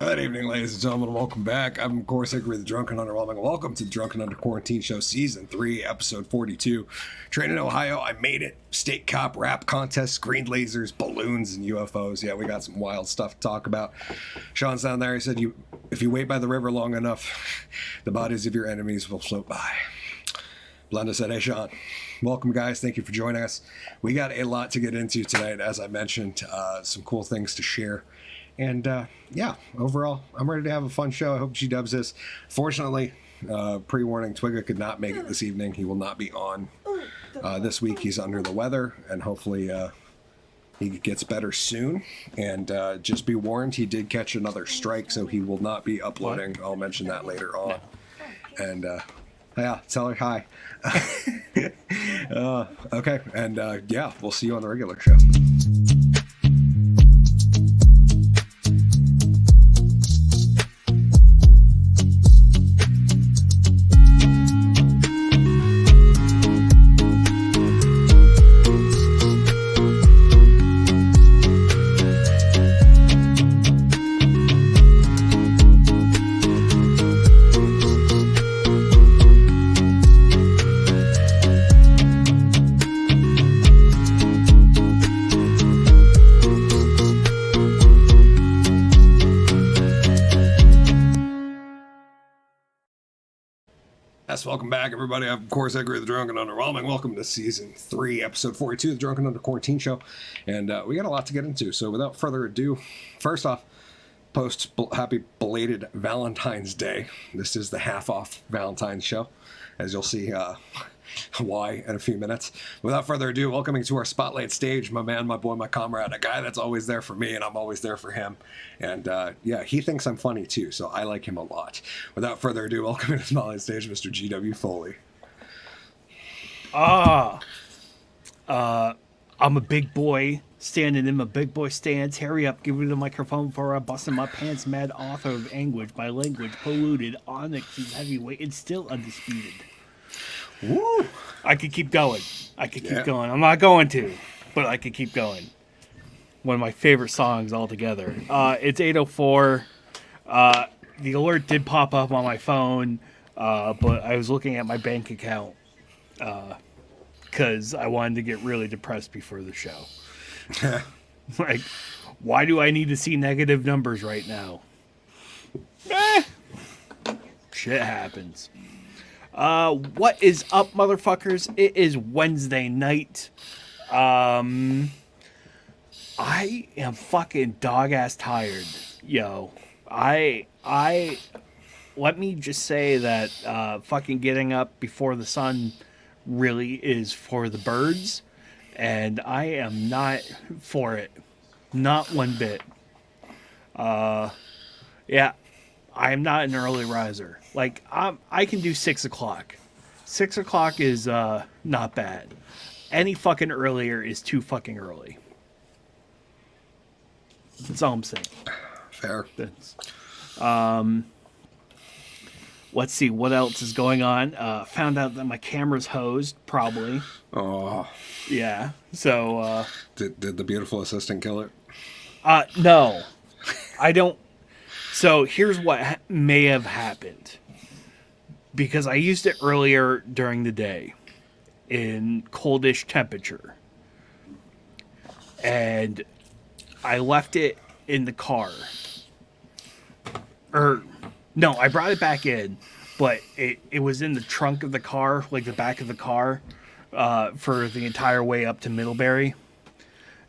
Good evening, ladies and gentlemen. Welcome back. I'm, of course, Hickory, the Drunken Underwhelming. Welcome to the Drunken Under Quarantine Show, Season 3, Episode 42. Trained in Ohio, I made it. State cop rap contest, green lasers, balloons, and UFOs. Yeah, we got some wild stuff to talk about. Sean's down there. He said, if you wait by the river long enough, the bodies of your enemies will float by. Blenda said, hey, Sean. Welcome, guys. Thank you for joining us. We got a lot to get into tonight, as I mentioned. Some cool things to share. And yeah, overall, I'm ready to have a fun show. I hope G-Dubs is. Fortunately, pre-warning, Twigga could not make it this evening. He will not be on this week. He's under the weather, and hopefully he gets better soon. And just be warned, he did catch another strike, so he will not be uploading. I'll mention that later on. And yeah, tell her hi. Okay, and yeah, we'll see you on the regular show. Yes, welcome back, everybody. I'm, of course, Hickory, the Drunken Underwhelming. Welcome to Season 3, Episode 42 of the Drunken Under Quarantine Show. And we got a lot to get into, so without further ado, first off, happy belated Valentine's Day. This is the half-off Valentine's show, as you'll see why in a few minutes. Without further ado, welcoming to our spotlight stage, my man, my boy, my comrade, a guy that's always there for me, and I'm always there for him. And yeah, he thinks I'm funny too, so I like him a lot. Without further ado, welcoming to the spotlight stage, Mr. G.W. Foley. I'm a big boy, standing in my big boy stance. Hurry up, give me the microphone before I bust in my pants. Mad author of anguish, by language polluted. Onyx is heavyweight and still undisputed. Woo! I could keep going. Going. I'm not going to, but I could keep going. One of my favorite songs altogether. It's 8:04. The alert did pop up on my phone, but I was looking at my bank account because I wanted to get really depressed before the show. Like, why do I need to see negative numbers right now? Shit happens. What is up, motherfuckers? It is Wednesday night. I am fucking dog-ass tired, yo. Let me just say that fucking getting up before the sun really is for the birds, and I am not for it. Not one bit. Yeah. I am not an early riser. Like, I can do 6 o'clock. 6 o'clock is not bad. Any fucking earlier is too fucking early. That's all I'm saying. Fair. Let's see what else is going on. Found out that my camera's hosed, probably. Oh. Yeah. So. Did the beautiful assistant kill it? No. I don't. So here's what may have happened. Because I used it earlier during the day in coldish temperature. And I left it in the car. No, I brought it back in, but it was in the trunk of the car, like the back of the car, for the entire way up to Middlebury.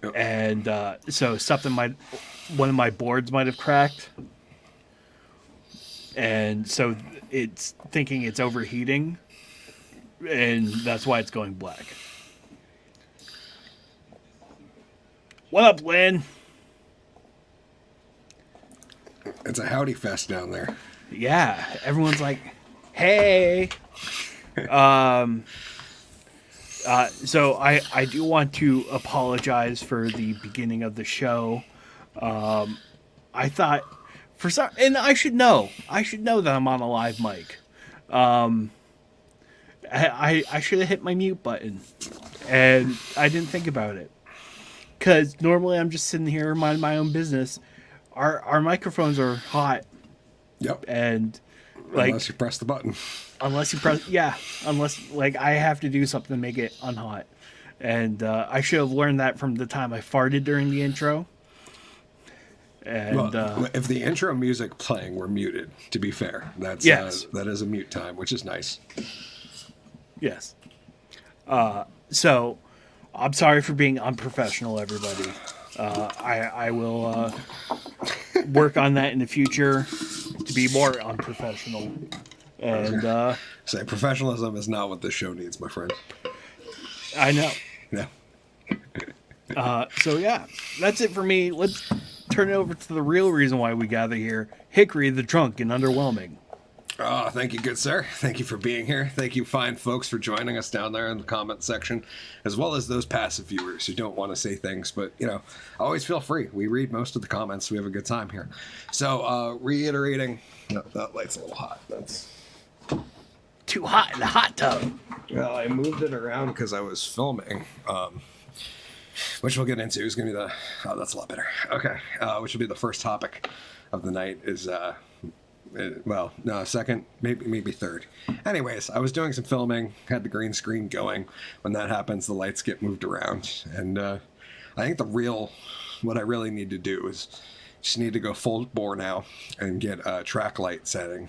Yep. And so one of my boards might have cracked. And so it's thinking it's overheating, and that's why it's going black. What up, Lynn? It's a howdy fest down there. Yeah, everyone's like, hey. So I do want to apologize for the beginning of the show. I thought... and I should know that I'm on a live mic. I should have hit my mute button, and I didn't think about it. Because normally I'm just sitting here minding my own business, our microphones are hot, Yep. and like Unless you press the button. unless like I have to do something to make it unhot, and I should have learned that from the time I farted during the intro. And Well, if the intro music playing were muted, to be fair, that's Yes. that is a mute time, which is nice. yes, so I'm sorry for being unprofessional, everybody. I will work on that in the future to be more unprofessional. And Say professionalism is not what this show needs, my friend. I know. Yeah. So yeah, that's it for me. Let's turn it over to the real reason why we gather here. Hickory, the drunk and underwhelming. Oh, thank you, good sir. Thank you for being here. Thank you, fine folks, for joining us down there in the comment section, as well as those passive viewers who don't want to say things, but, always feel free. We read most of the comments. We have a good time here. So, reiterating, that light's a little hot. That's Too hot in the hot tub. well, I moved it around because I was filming, which we'll get into. Is going to be that's a lot better. Okay, which will be the first topic of the night is, second, maybe third. Anyways, I was doing some filming, had the green screen going. When that happens, the lights get moved around. And I think what I really need to do is just need to go full bore now and get a track light setting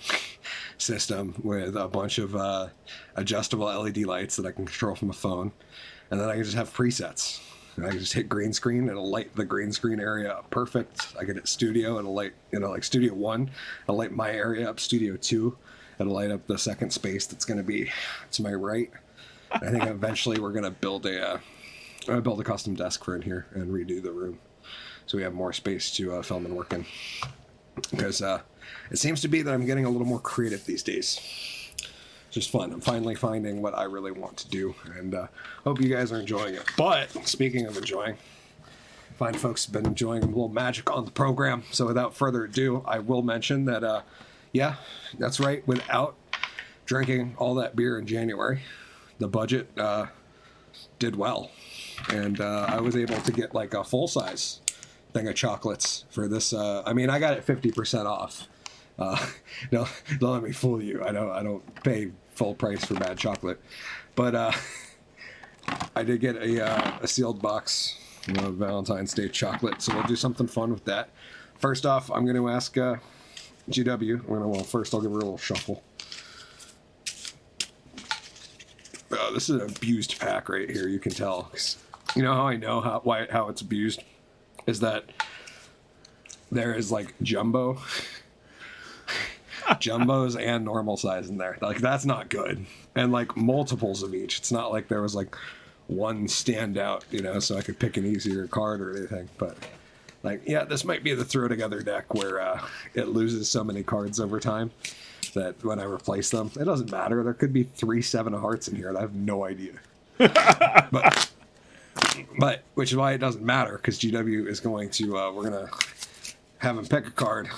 system with a bunch of adjustable LED lights that I can control from a phone. And then I can just have presets. And I can just hit green screen, it'll light the green screen area up perfect. I get it studio, it'll light, like Studio 1, it'll light my area up, Studio 2, it'll light up the second space that's going to be to my right. I think eventually we're going to build a custom desk for in here and redo the room so we have more space to film and work in. Because it seems to be that I'm getting a little more creative these days. Just fun. I'm finally finding what I really want to do, and hope you guys are enjoying it. But speaking of enjoying, fine folks have been enjoying a little magic on the program. So without further ado, I will mention that, that's right. Without drinking all that beer in January, the budget did well, and I was able to get like a full size thing of chocolates for this. I got it 50% off. Don't let me fool you. I don't pay full price for bad chocolate, but I did get a sealed box of Valentine's Day chocolate, so we'll do something fun with that. First off, I'm going to ask GW. First I'll give her a little shuffle. This is an abused pack right here. You can tell. You know how I know how it's abused is that there is like jumbos and normal size in there. Like, that's not good. And like multiples of each. It's not like there was like one standout, so I could pick an easier card or anything. But this might be the throw together deck where it loses so many cards over time that when I replace them, it doesn't matter. There could be 3 7 of hearts in here and I have no idea. but which is why it doesn't matter, because GW is going to we're gonna have him pick a card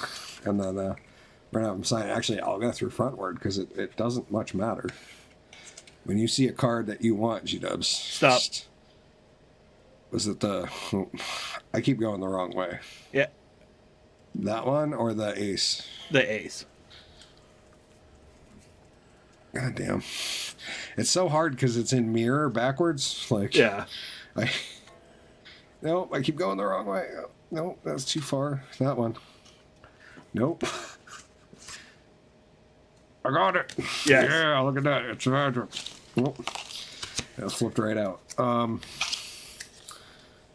and then we're gonna have him sign it. Actually, I'll go through frontward because it doesn't much matter. When you see a card that you want, G-dubs. Stop. Was it I keep going the wrong way. Yeah. That one or the ace? The ace. God damn. It's so hard because it's in mirror backwards. Yeah. I keep going the wrong way. Nope, that's too far. That one. Nope. I got it. Yes. Yeah, look at that. It's magic. Nope. That flipped right out.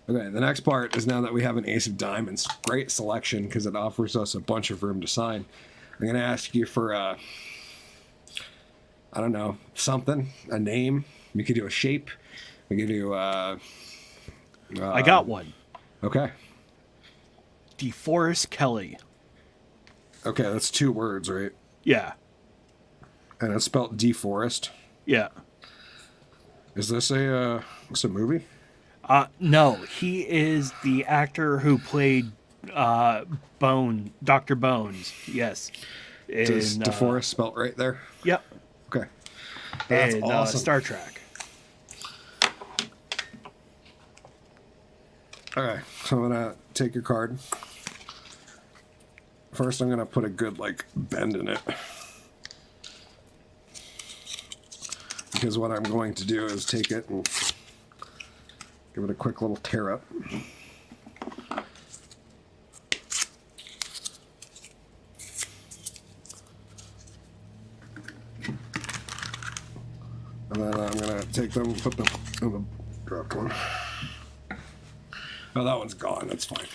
Okay, the next part is now that we have an ace of diamonds. Great selection because it offers us a bunch of room to sign. I'm going to ask you for, I don't know, something, a name. We could do a shape. We could do, I got one. Okay. DeForest Kelly. Okay, that's 2 words, right? Yeah. And it's spelled DeForest. Yeah. Is this a movie? No, he is the actor who played Dr. Bones. Yes. Is DeForest spelled right there? Yep. Okay. That's awesome. Star Trek. All right, so I'm gonna take your card. First, I'm going to put a good, like, bend in it. Because what I'm going to do is take it and give it a quick little tear up. And then I'm going to take them and put them in the dropped one. Oh, that one's gone. That's fine.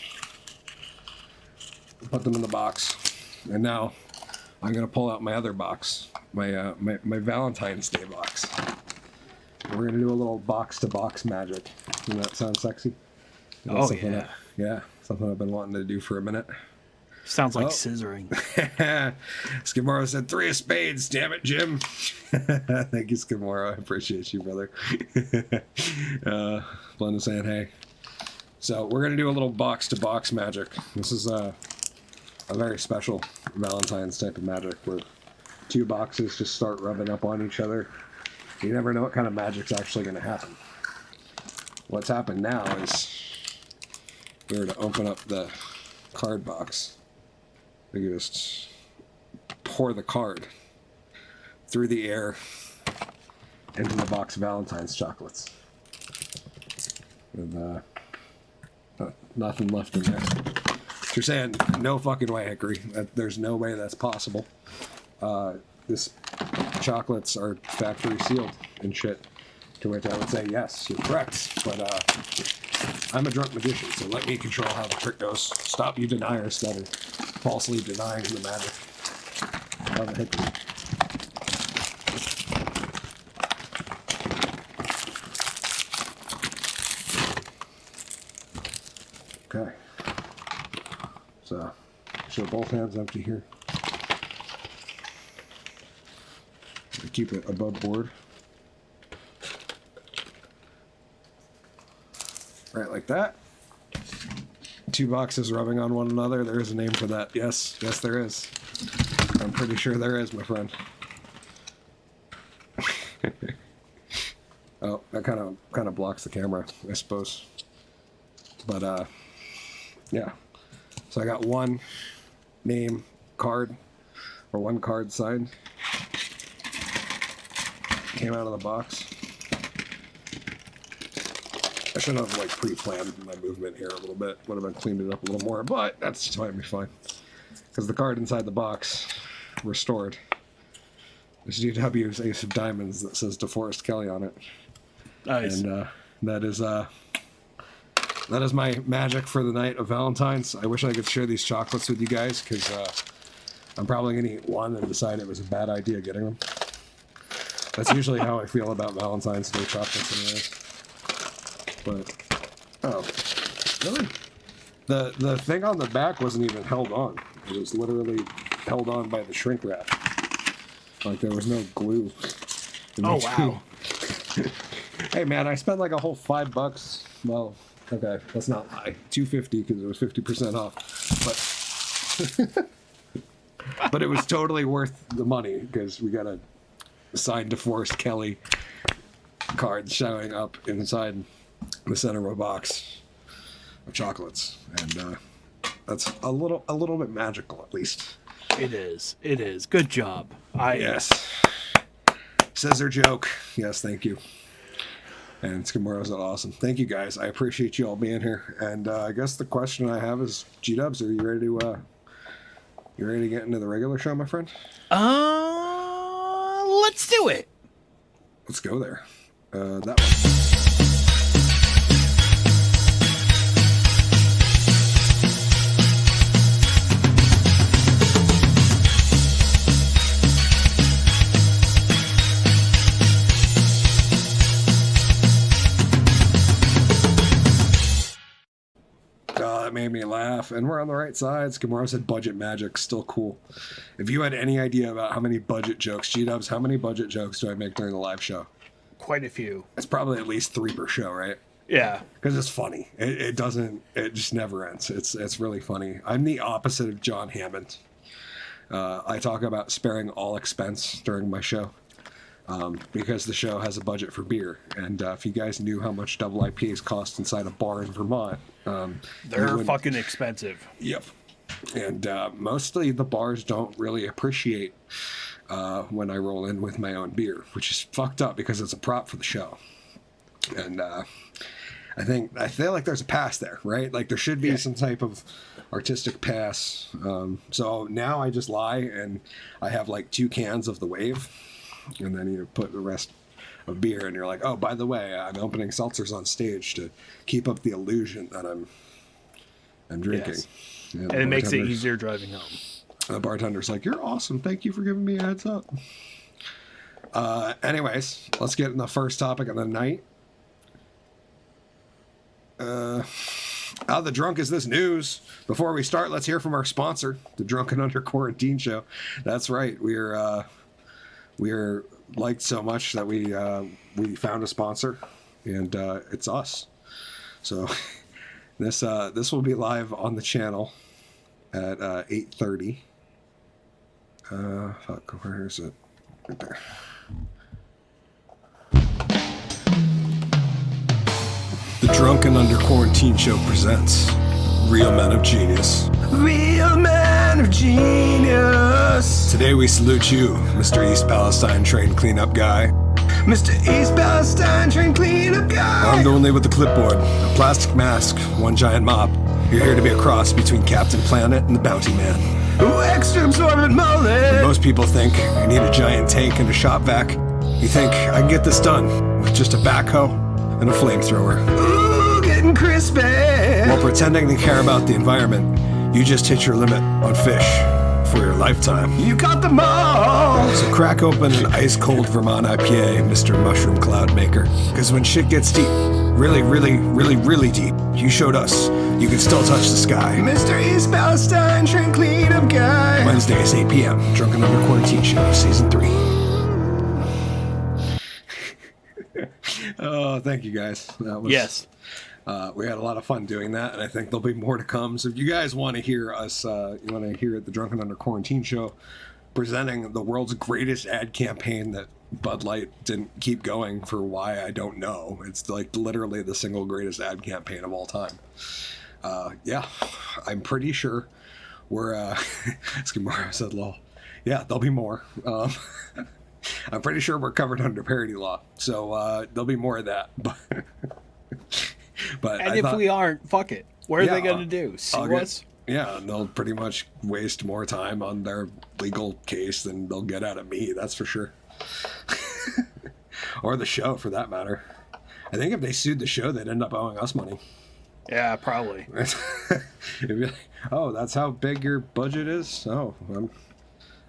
Put them in the box. And now I'm going to pull out my other box, my Valentine's Day box. And we're going to do a little box-to-box magic. Doesn't that sound sexy? Oh, yeah. Yeah, something I've been wanting to do for a minute. Sounds like scissoring. Skimoro said 3 of spades. Damn it, Jim. Thank you, Skimoro. I appreciate you, brother. Blend saying hey. So we're going to do a little box-to-box magic. This is a very special Valentine's type of magic where 2 boxes just start rubbing up on each other. You never know what kind of magic's actually going to happen. What's happened now is we were to open up the card box. We can just pour the card through the air into the box of Valentine's chocolates. With nothing left in there. You're saying no fucking way, Hickory. There's no way that's possible. This chocolates are factory sealed and shit. To which I would say yes, you're correct. But I'm a drunk magician, so let me control how the trick goes. Stop you deniers that are falsely denying the magic of a Hickory. Okay. So, show both hands empty here. Keep it above board. Right like that. 2 boxes rubbing on one another. There is a name for that. Yes, yes there is. I'm pretty sure there is, my friend. Oh, that kind of blocks the camera, I suppose. But yeah. So I got 1 name card, or 1 card signed. Came out of the box. I should have like pre-planned my movement here a little bit. Would have been cleaned it up a little more, but that's totally fine. Because the card inside the box, restored. This GW's Ace of Diamonds that says DeForest Kelly on it. Nice. And that is my magic for the night of Valentine's. I wish I could share these chocolates with you guys, because I'm probably going to eat one and decide it was a bad idea getting them. That's usually how I feel about Valentine's Day chocolates anyways. But, oh, really? The thing on the back wasn't even held on. It was literally held on by the shrink wrap. Like there was no glue. Oh, wow. Hey, man, I spent like a whole $5. Well, okay, that's not high. $2.50 because it was 50% off. But, but it was totally worth the money because we got a signed DeForest Kelly card showing up inside the center of a box of chocolates, and that's a little bit magical, at least. It is. It is. Good job. Yes. Scissor joke. Yes, thank you. And Skimoro's awesome. Thank you guys. I appreciate you all being here. And I guess the question I have is, G-Dubs, are you ready to get into the regular show, my friend? Let's do it. Let's go there. That one. That made me laugh, and we're on the right side. Skimoro said budget magic, still cool. If you had any idea about how many budget jokes, G-Dubs, how many budget jokes do I make during the live show? Quite a few. It's probably at least 3 per show, right? Yeah. Because it's funny. It just never ends. It's really funny. I'm the opposite of John Hammond. I talk about sparing all expense during my show. Because the show has a budget for beer. And if you guys knew how much double IPAs cost inside a bar in Vermont... they're fucking expensive. Yep. And mostly the bars don't really appreciate when I roll in with my own beer, which is fucked up because it's a prop for the show. And I feel like there's a pass there, right? Like there should be some type of artistic pass. So now I just lie, and I have like 2 cans of the Wave, and then you put the rest of beer, and you're like, oh, by the way, I'm opening seltzers on stage to keep up the illusion that I'm drinking. Yes. And it makes it easier driving home. The bartender's like, you're awesome. Thank you for giving me a heads up. Anyways, let's get in the first topic of the night. How the drunk is this news? Before we start, let's hear from our sponsor, the Drunken Under Quarantine Show. That's right. We're liked so much that we found a sponsor, and it's us. So this will be live on the channel at 8:30. Where is it? Right there. The Drunken Under Quarantine Show presents Real Men of Genius. Real Men of Genius. Today we salute you, Mr. East Palestine Train Cleanup Guy. Mr. East Palestine Train Cleanup Guy. Armed only with a clipboard, a plastic mask, one giant mop. You're here to be a cross between Captain Planet and the Bounty Man. Ooh, extra absorbent mullet. Most people think you need a giant tank and a shop vac. You think I can get this done with just a backhoe and a flamethrower. Ooh, getting crispy. While pretending to care about the environment, you just hit your limit on fish for your lifetime. You caught them all. So crack open an ice-cold Vermont IPA, Mr. Mushroom Cloud Maker. Because when shit gets deep, really, really, really, really deep, you showed us you can still touch the sky. Mr. East Palestine Train Cleanup Guy. Wednesdays, 8 p.m. Drunken Under Quarantine Show, Season 3. Oh, thank you guys. That was, yes. We had a lot of fun doing that, and I think there'll be more to come. So if you guys want to hear us, you want to hear the Drunken Under Quarantine Show presenting the world's greatest ad campaign that Bud Light didn't keep going for why I don't know. It's like literally the single greatest ad campaign of all time. Yeah, I'm pretty sure we're, Skimara said lol. Yeah, there'll be more. I'm pretty sure we're covered under parody law, so there'll be more of that. But and if we aren't, fuck it. What are they going to do? Sue us? Yeah, and they'll pretty much waste more time on their legal case than they'll get out of me, that's for sure. Or the show, for that matter. I think if they sued the show, they'd end up owing us money. Yeah, probably. It'd be like, oh, that's how big your budget is? Oh,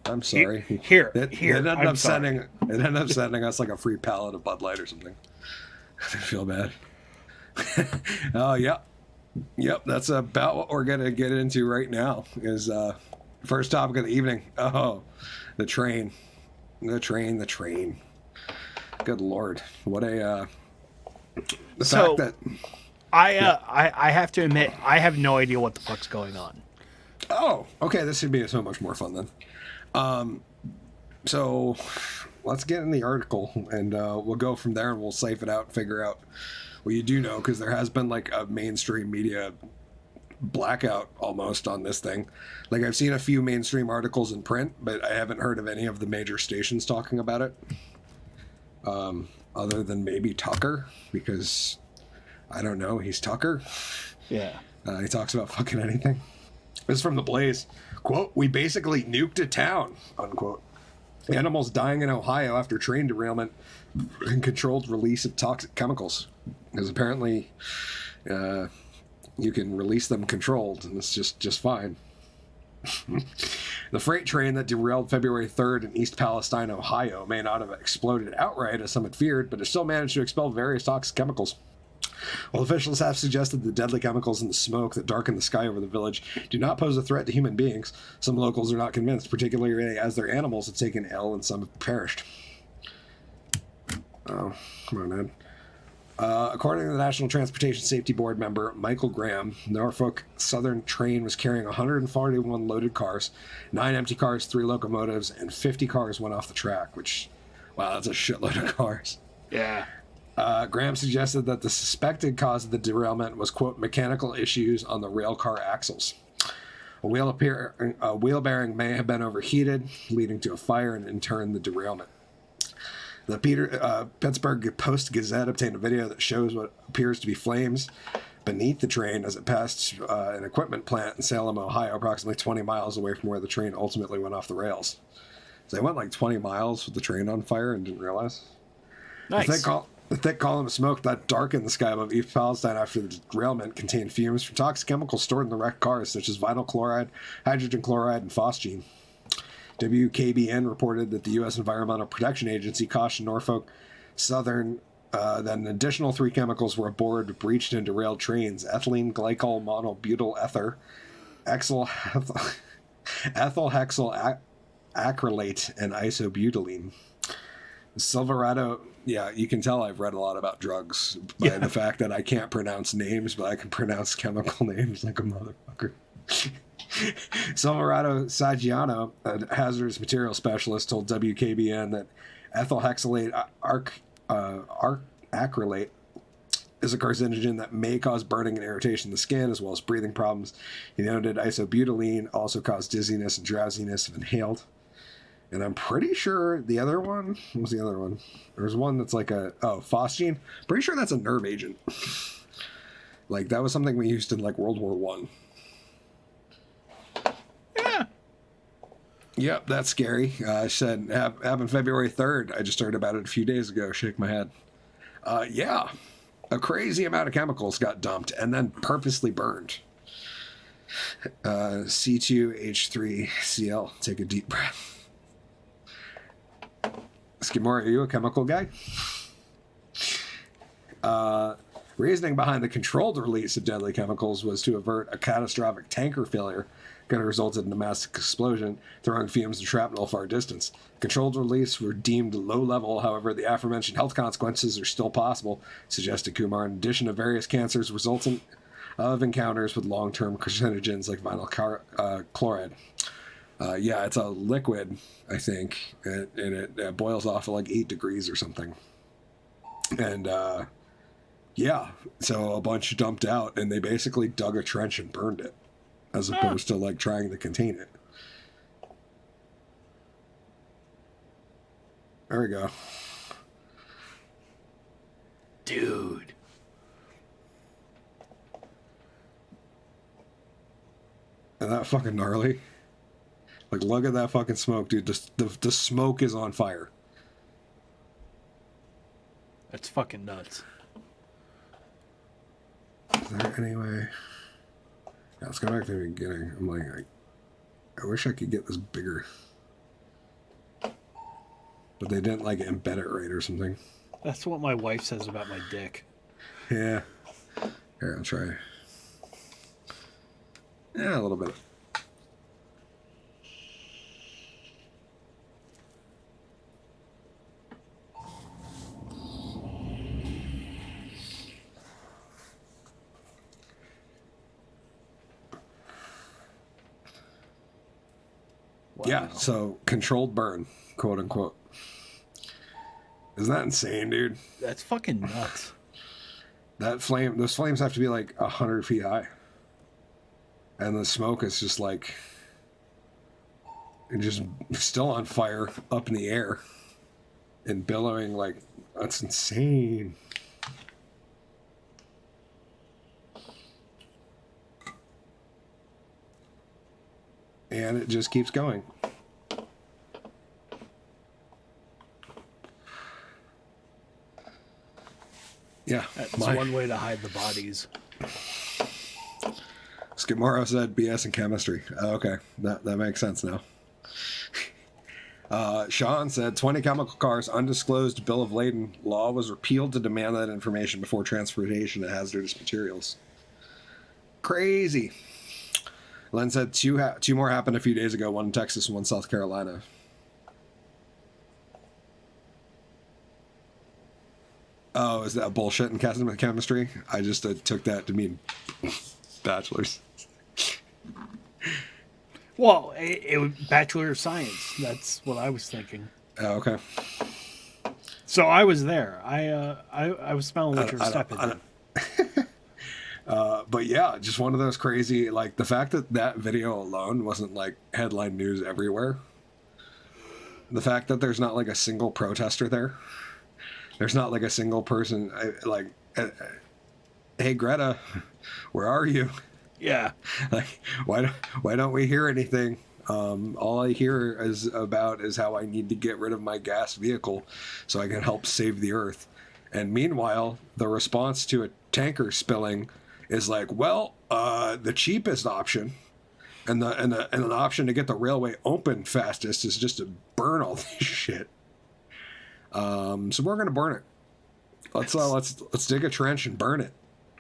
I'm sorry. Here. It ended up sending us like a free pallet of Bud Light or something. I feel bad. Oh, yep. That's about what we're gonna get into right now. Is first topic of the evening. Oh, the train. Good Lord, what a fact that. I have to admit, I have no idea what the fuck's going on. Oh, okay. This should be so much more fun then. So let's get in the article, and we'll go from there, and we'll safe it out and figure out what you do know, because there has been like a mainstream media blackout almost on this thing. Like I've seen a few mainstream articles in print, but I haven't heard of any of the major stations talking about it. Other than maybe Tucker, because I don't know, he's Tucker. Yeah. He talks about fucking anything. This is from The Blaze. Quote, "We basically nuked a town," unquote. Animals dying in Ohio after train derailment and controlled release of toxic chemicals. Because apparently you can release them controlled, and it's just fine. The freight train that derailed February 3rd in East Palestine, Ohio, may not have exploded outright as some had feared, but it still managed to expel various toxic chemicals. While officials have suggested the deadly chemicals in the smoke that darken the sky over the village do not pose a threat to human beings, some locals are not convinced, particularly as their animals have taken ill and some have perished. Oh, come on, Ed. According to the National Transportation Safety Board member Michael Graham, Norfolk Southern train was carrying 141 loaded cars, 9 empty cars, 3 locomotives, and 50 cars went off the track, which, wow, that's a shitload of cars. Yeah. Graham suggested that the suspected cause of the derailment was, quote, mechanical issues on the rail car axles. A wheel bearing may have been overheated, leading to a fire and in turn the derailment. The Pittsburgh Post-Gazette obtained a video that shows what appears to be flames beneath the train as it passed an equipment plant in Salem, Ohio, approximately 20 miles away from where the train ultimately went off the rails. So they went like 20 miles with the train on fire and didn't realize. Nice. The thick column of smoke that darkened the sky above East Palestine after the derailment contained fumes from toxic chemicals stored in the wrecked cars, such as vinyl chloride, hydrogen chloride, and phosgene. WKBN reported that the U.S. Environmental Protection Agency cautioned Norfolk Southern that an additional 3 chemicals were aboard breached and derailed trains: ethylene glycol monobutyl ether, ethyl hexyl acrylate, and isobutylene. Silverado, yeah, you can tell I've read a lot about drugs by the fact that I can't pronounce names, but I can pronounce chemical names like a motherfucker. Silverado Saggiano, a hazardous material specialist, told WKBN that ethyl hexylate acrylate is a carcinogen that may cause burning and irritation of the skin, as well as breathing problems. He noted isobutylene also caused dizziness and drowsiness if inhaled. And I'm pretty sure the other one, what was the other one? There's one that's like phosgene. Pretty sure that's a nerve agent. Like, that was something we used in like World War One. Yeah. Yep, that's scary. I said, happened February 3rd. I just heard about it a few days ago. Shake my head. Yeah, a crazy amount of chemicals got dumped and then purposely burned. C2H3Cl. Take a deep breath. Skimora, are you a chemical guy? Reasoning behind the controlled release of deadly chemicals was to avert a catastrophic tanker failure could have resulted in a massive explosion, throwing fumes and shrapnel far distance. Controlled release were deemed low level, however, the aforementioned health consequences are still possible, suggested Kumar, in addition to various cancers resultant of encounters with long-term carcinogens like vinyl chloride. Yeah, it's a liquid, I think, and it boils off at like 8 degrees or something. And, yeah, so a bunch dumped out, and they basically dug a trench and burned it, as opposed to, like, trying to contain it. There we go. Dude. Isn't that fucking gnarly? Like, look at that fucking smoke, dude. The smoke is on fire. That's fucking nuts. Is there any way? Yeah, let's go back to the beginning. I'm like, I wish I could get this bigger. But they didn't, like, embed it right or something. That's what my wife says about my dick. Yeah. Here, I'll try. Yeah, a little bit. Wow. Yeah, so controlled burn, quote unquote. Isn't that insane, dude? That's fucking nuts. Those flames have to be like 100 feet high. And the smoke is just like, just still on fire up in the air and billowing. Like, that's insane. And it just keeps going. Yeah. That's one way to hide the bodies. Skimoro said BS in chemistry. Okay, that makes sense now. Sean said 20 chemical cars, undisclosed bill of lading. Law was repealed to demand that information before transportation of hazardous materials. Crazy. Len said two more happened a few days ago, one in Texas and one in South Carolina. Oh, is that bullshit in chemistry? I just took that to mean bachelor's. Well, it was Bachelor of Science. That's what I was thinking. Oh, okay. So I was there. I was smelling what you were stepping in. But yeah, just one of those crazy, like the fact that that video alone wasn't like headline news everywhere. The fact that there's not like a single protester there. There's not like a single person like, hey Greta, where are you? Yeah. Like why don't we hear anything? All I hear is how I need to get rid of my gas vehicle so I can help save the earth. And meanwhile, the response to a tanker spilling is like, well, the cheapest option and an option to get the railway open fastest is just to burn all this shit. So we're gonna burn it. Let's dig a trench and burn it.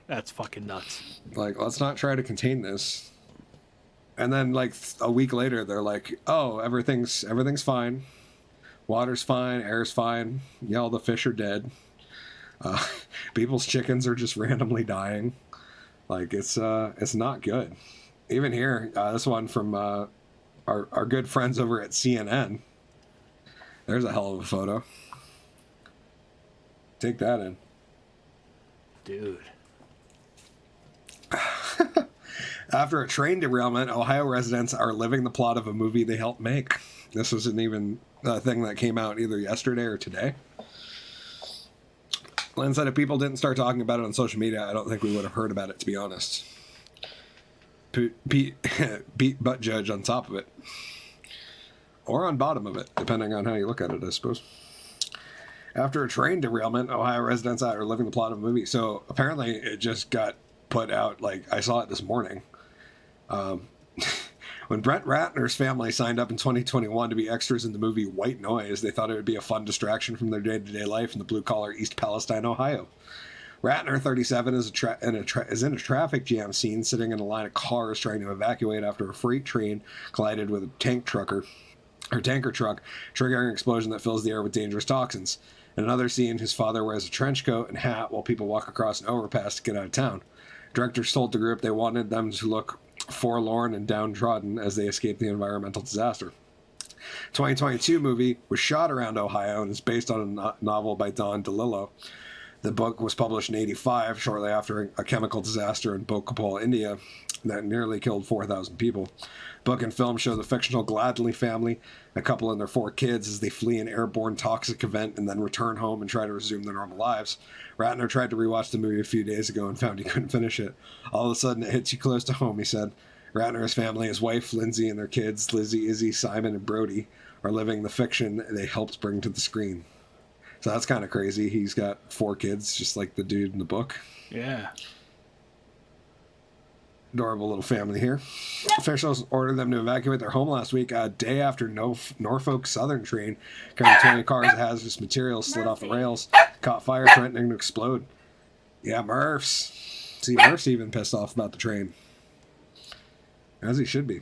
That's fucking nuts. Like, let's not try to contain this. And then like a week later, they're like, oh, everything's fine. Water's fine, air's fine. Yeah, all the fish are dead. People's chickens are just randomly dying. Like, it's not good. Even here, this one from our good friends over at CNN. There's a hell of a photo. Take that in. Dude. After a train derailment, Ohio residents are living the plot of a movie they helped make. This wasn't even a thing that came out either yesterday or today. Lynn said if people didn't start talking about it on social media, I don't think we would have heard about it, to be honest. Beat butt judge on top of it. Or on bottom of it, depending on how you look at it, I suppose. After a train derailment, Ohio residents are living the plot of a movie. So apparently it just got put out, like, I saw it this morning. When Brett Ratner's family signed up in 2021 to be extras in the movie White Noise, they thought it would be a fun distraction from their day-to-day life in the blue-collar East Palestine, Ohio. Ratner, 37, is in a traffic jam scene, sitting in a line of cars trying to evacuate after a freight train collided with a tanker truck, triggering an explosion that fills the air with dangerous toxins. In another scene, his father wears a trench coat and hat while people walk across an overpass to get out of town. Directors told the group they wanted them to look forlorn and downtrodden as they escape the environmental disaster. 2022 movie was shot around Ohio and is based on a novel by Don DeLillo. The book was published in 1985, shortly after a chemical disaster in Bhopal, India, that nearly killed 4,000 people. Book and film show the fictional Gladly family, a couple and their 4 kids, as they flee an airborne toxic event and then return home and try to resume their normal lives. Ratner tried to rewatch the movie a few days ago and found he couldn't finish it. All of a sudden, it hit too close to home, he said. Ratner's family, his wife, Lindsay, and their kids, Lizzie, Izzy, Simon, and Brody, are living the fiction they helped bring to the screen. So that's kind of crazy. He's got 4 kids, just like the dude in the book. Yeah. Adorable little family here. Officials ordered them to evacuate their home last week, a day after Norfolk Southern train carrying 20 cars of hazardous materials slid off the rails, caught fire, threatening to explode. Yeah, Murphs. See, Murph's even pissed off about the train. As he should be.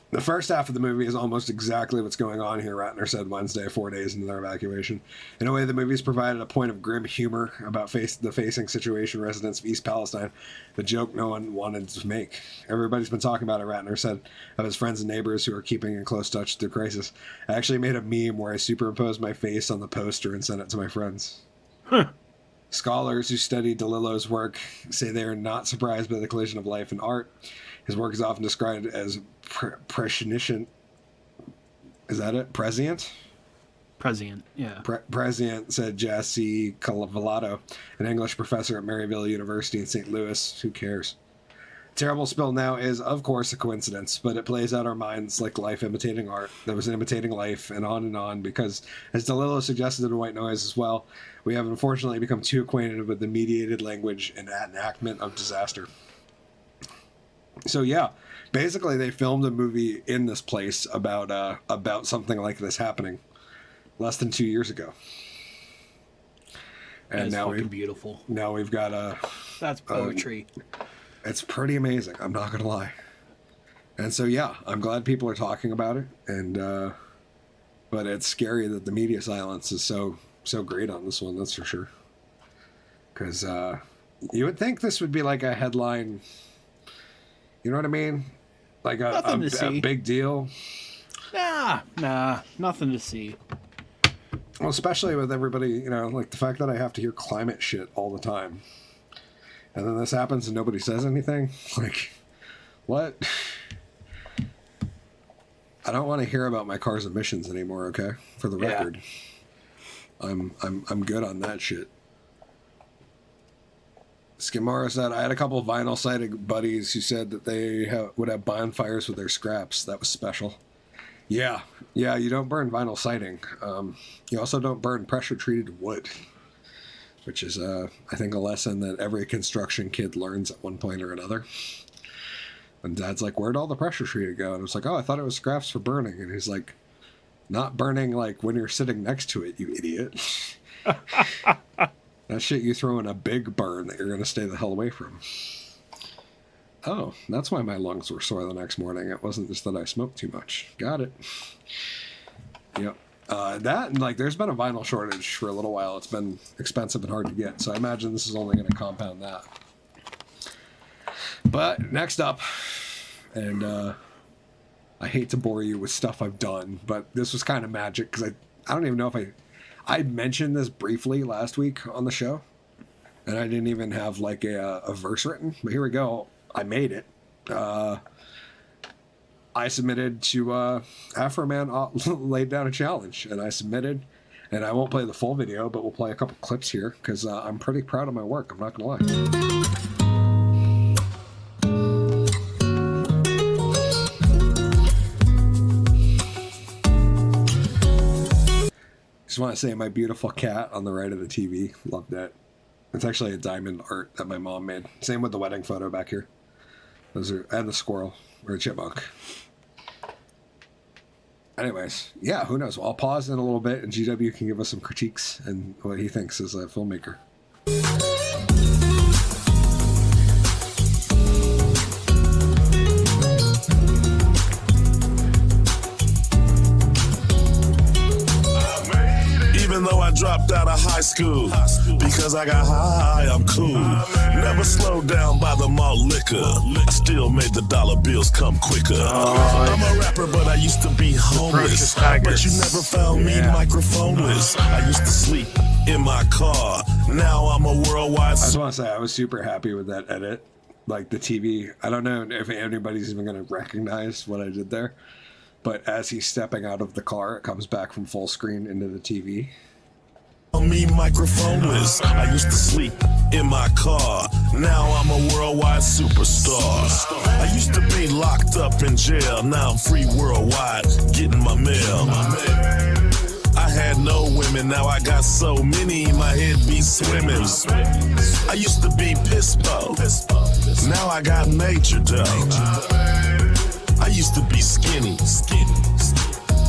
The first half of the movie is almost exactly what's going on here, Ratner said Wednesday, 4 days into their evacuation. In a way, the movie's provided a point of grim humor about the facing situation residents of East Palestine, the joke no one wanted to make. Everybody's been talking about it, Ratner said, of his friends and neighbors who are keeping in close touch through the crisis. I actually made a meme where I superimposed my face on the poster and sent it to my friends. Huh. Scholars who study DeLillo's work say they are not surprised by the collision of life and art. His work is often described as prescient. Is that it? Prescient? Prescient, yeah. Prescient, said Jassy Calavellato, an English professor at Maryville University in St. Louis. Who cares? Terrible spill now is, of course, a coincidence, but it plays out our minds like life imitating art that was imitating life, and on, because, as DeLillo suggested in White Noise as well, we have unfortunately become too acquainted with the mediated language and enactment of disaster. So yeah, basically they filmed a movie in this place about something like this happening less than 2 years ago. And now fucking beautiful. Now we've got that's poetry. It's pretty amazing, I'm not gonna lie. And so yeah, I'm glad people are talking about it, and but it's scary that the media silence is so great on this one, that's for sure. Because you would think this would be like a headline. You know what I mean? Like a big deal. Nah, nothing to see. Well, especially with everybody, like the fact that I have to hear climate shit all the time. And then this happens and nobody says anything. Like, what? I don't want to hear about my car's emissions anymore, okay? For the record. I'm good on that shit. Skimara said, I had a couple of vinyl siding buddies who said that they would have bonfires with their scraps. That was special. Yeah, you don't burn vinyl siding. You also don't burn pressure-treated wood, which is, I think, a lesson that every construction kid learns at one point or another. And Dad's like, where'd all the pressure-treated go? And I was like, oh, I thought it was scraps for burning. And he's like, not burning like when you're sitting next to it, you idiot. That shit you throw in a big burn that you're going to stay the hell away from. Oh, that's why my lungs were sore the next morning. It wasn't just that I smoked too much. Got it. Yep. That, and like, there's been a vinyl shortage for a little while. It's been expensive and hard to get. So I imagine this is only going to compound that. But next up, and I hate to bore you with stuff I've done, but this was kind of magic because I don't even know if I mentioned this briefly last week on the show, and I didn't even have like a verse written, but here we go. I made it. I submitted to Afro Man laid down a challenge, and I submitted, and I won't play the full video, but we'll play a couple clips here because I'm pretty proud of my work. I'm not gonna lie. Just want to say my beautiful cat on the right of the TV. Love that. It's actually a diamond art that my mom made. Same with the wedding photo back here. Those are, and the squirrel or a chipmunk. Anyways, yeah, who knows? Well, I'll pause in a little bit and GW can give us some critiques and what he thinks as a filmmaker. Though I dropped out of high school because I got high, I'm cool. Never slowed down by the malt liquor. I still made the dollar bills come quicker. I'm a rapper, but I used to be homeless. But you never found me microphoneless. I used to sleep in my car. Now I'm a worldwide. I just want to say I was super happy with that edit. Like the TV. I don't know if anybody's even going to recognize what I did there. But as he's stepping out of the car, it comes back from full screen into the TV. Me microphoneless. I used to sleep in my car. Now I'm a worldwide superstar. I used to be locked up in jail. Now I'm free worldwide, getting my mail. I had no women, now I got so many, my head be swimming. I used to be Pispo, now I got major dough. I used to be skinny,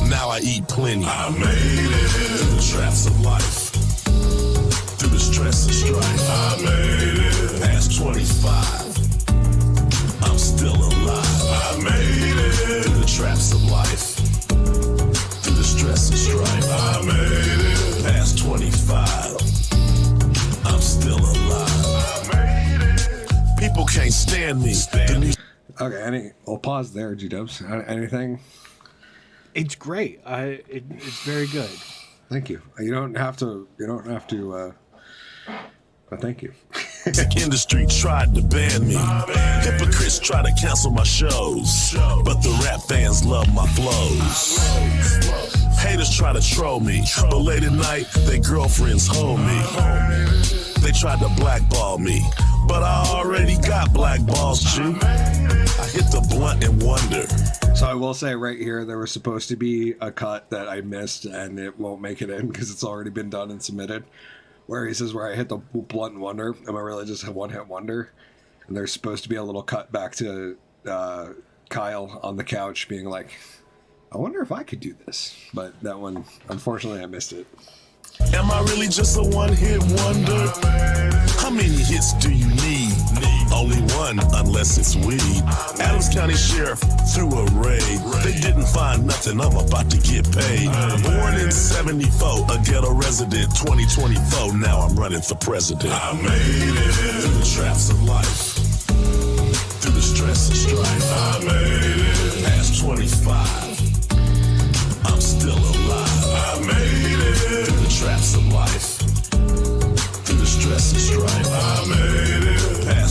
now I eat plenty. I made it through the traps of life. Through the stress and strife, I made it past 25. I'm still alive. I made it through the traps of life. Through the stress and strife, I made it past 25. I'm still alive. I made it. People can't stand me. Okay, we'll pause there, G-Dubs. Anything? It's great. It's very good. Thank you. You don't have to. But thank you. Tech industry tried to ban me. Hypocrites try to cancel my shows, but the rap fans love my flows. Haters try to troll me, but late at night, their girlfriends hold me. They tried to blackball me, but I already got black balls, G. I hit the blunt and wonder. So I will say right here, there was supposed to be a cut that I missed, and it won't make it in because it's already been done and submitted. Where he says, where I hit the blunt and wonder, am I really just a one-hit wonder? And there's supposed to be a little cut back to Kyle on the couch being like, I wonder if I could do this. But that one, unfortunately, I missed it. Am I really just a one-hit wonder? How many hits do you need? Only one, unless it's weed. Adams County Sheriff threw a raid. They didn't find nothing, I'm about to get paid. Born in 74, a ghetto resident. 2024, now I'm running for president. I made it through the traps of life. Through the stress and strife, I made it past 25. I'm still alive. I made it through the traps of life. Through the stress and strife, I made it past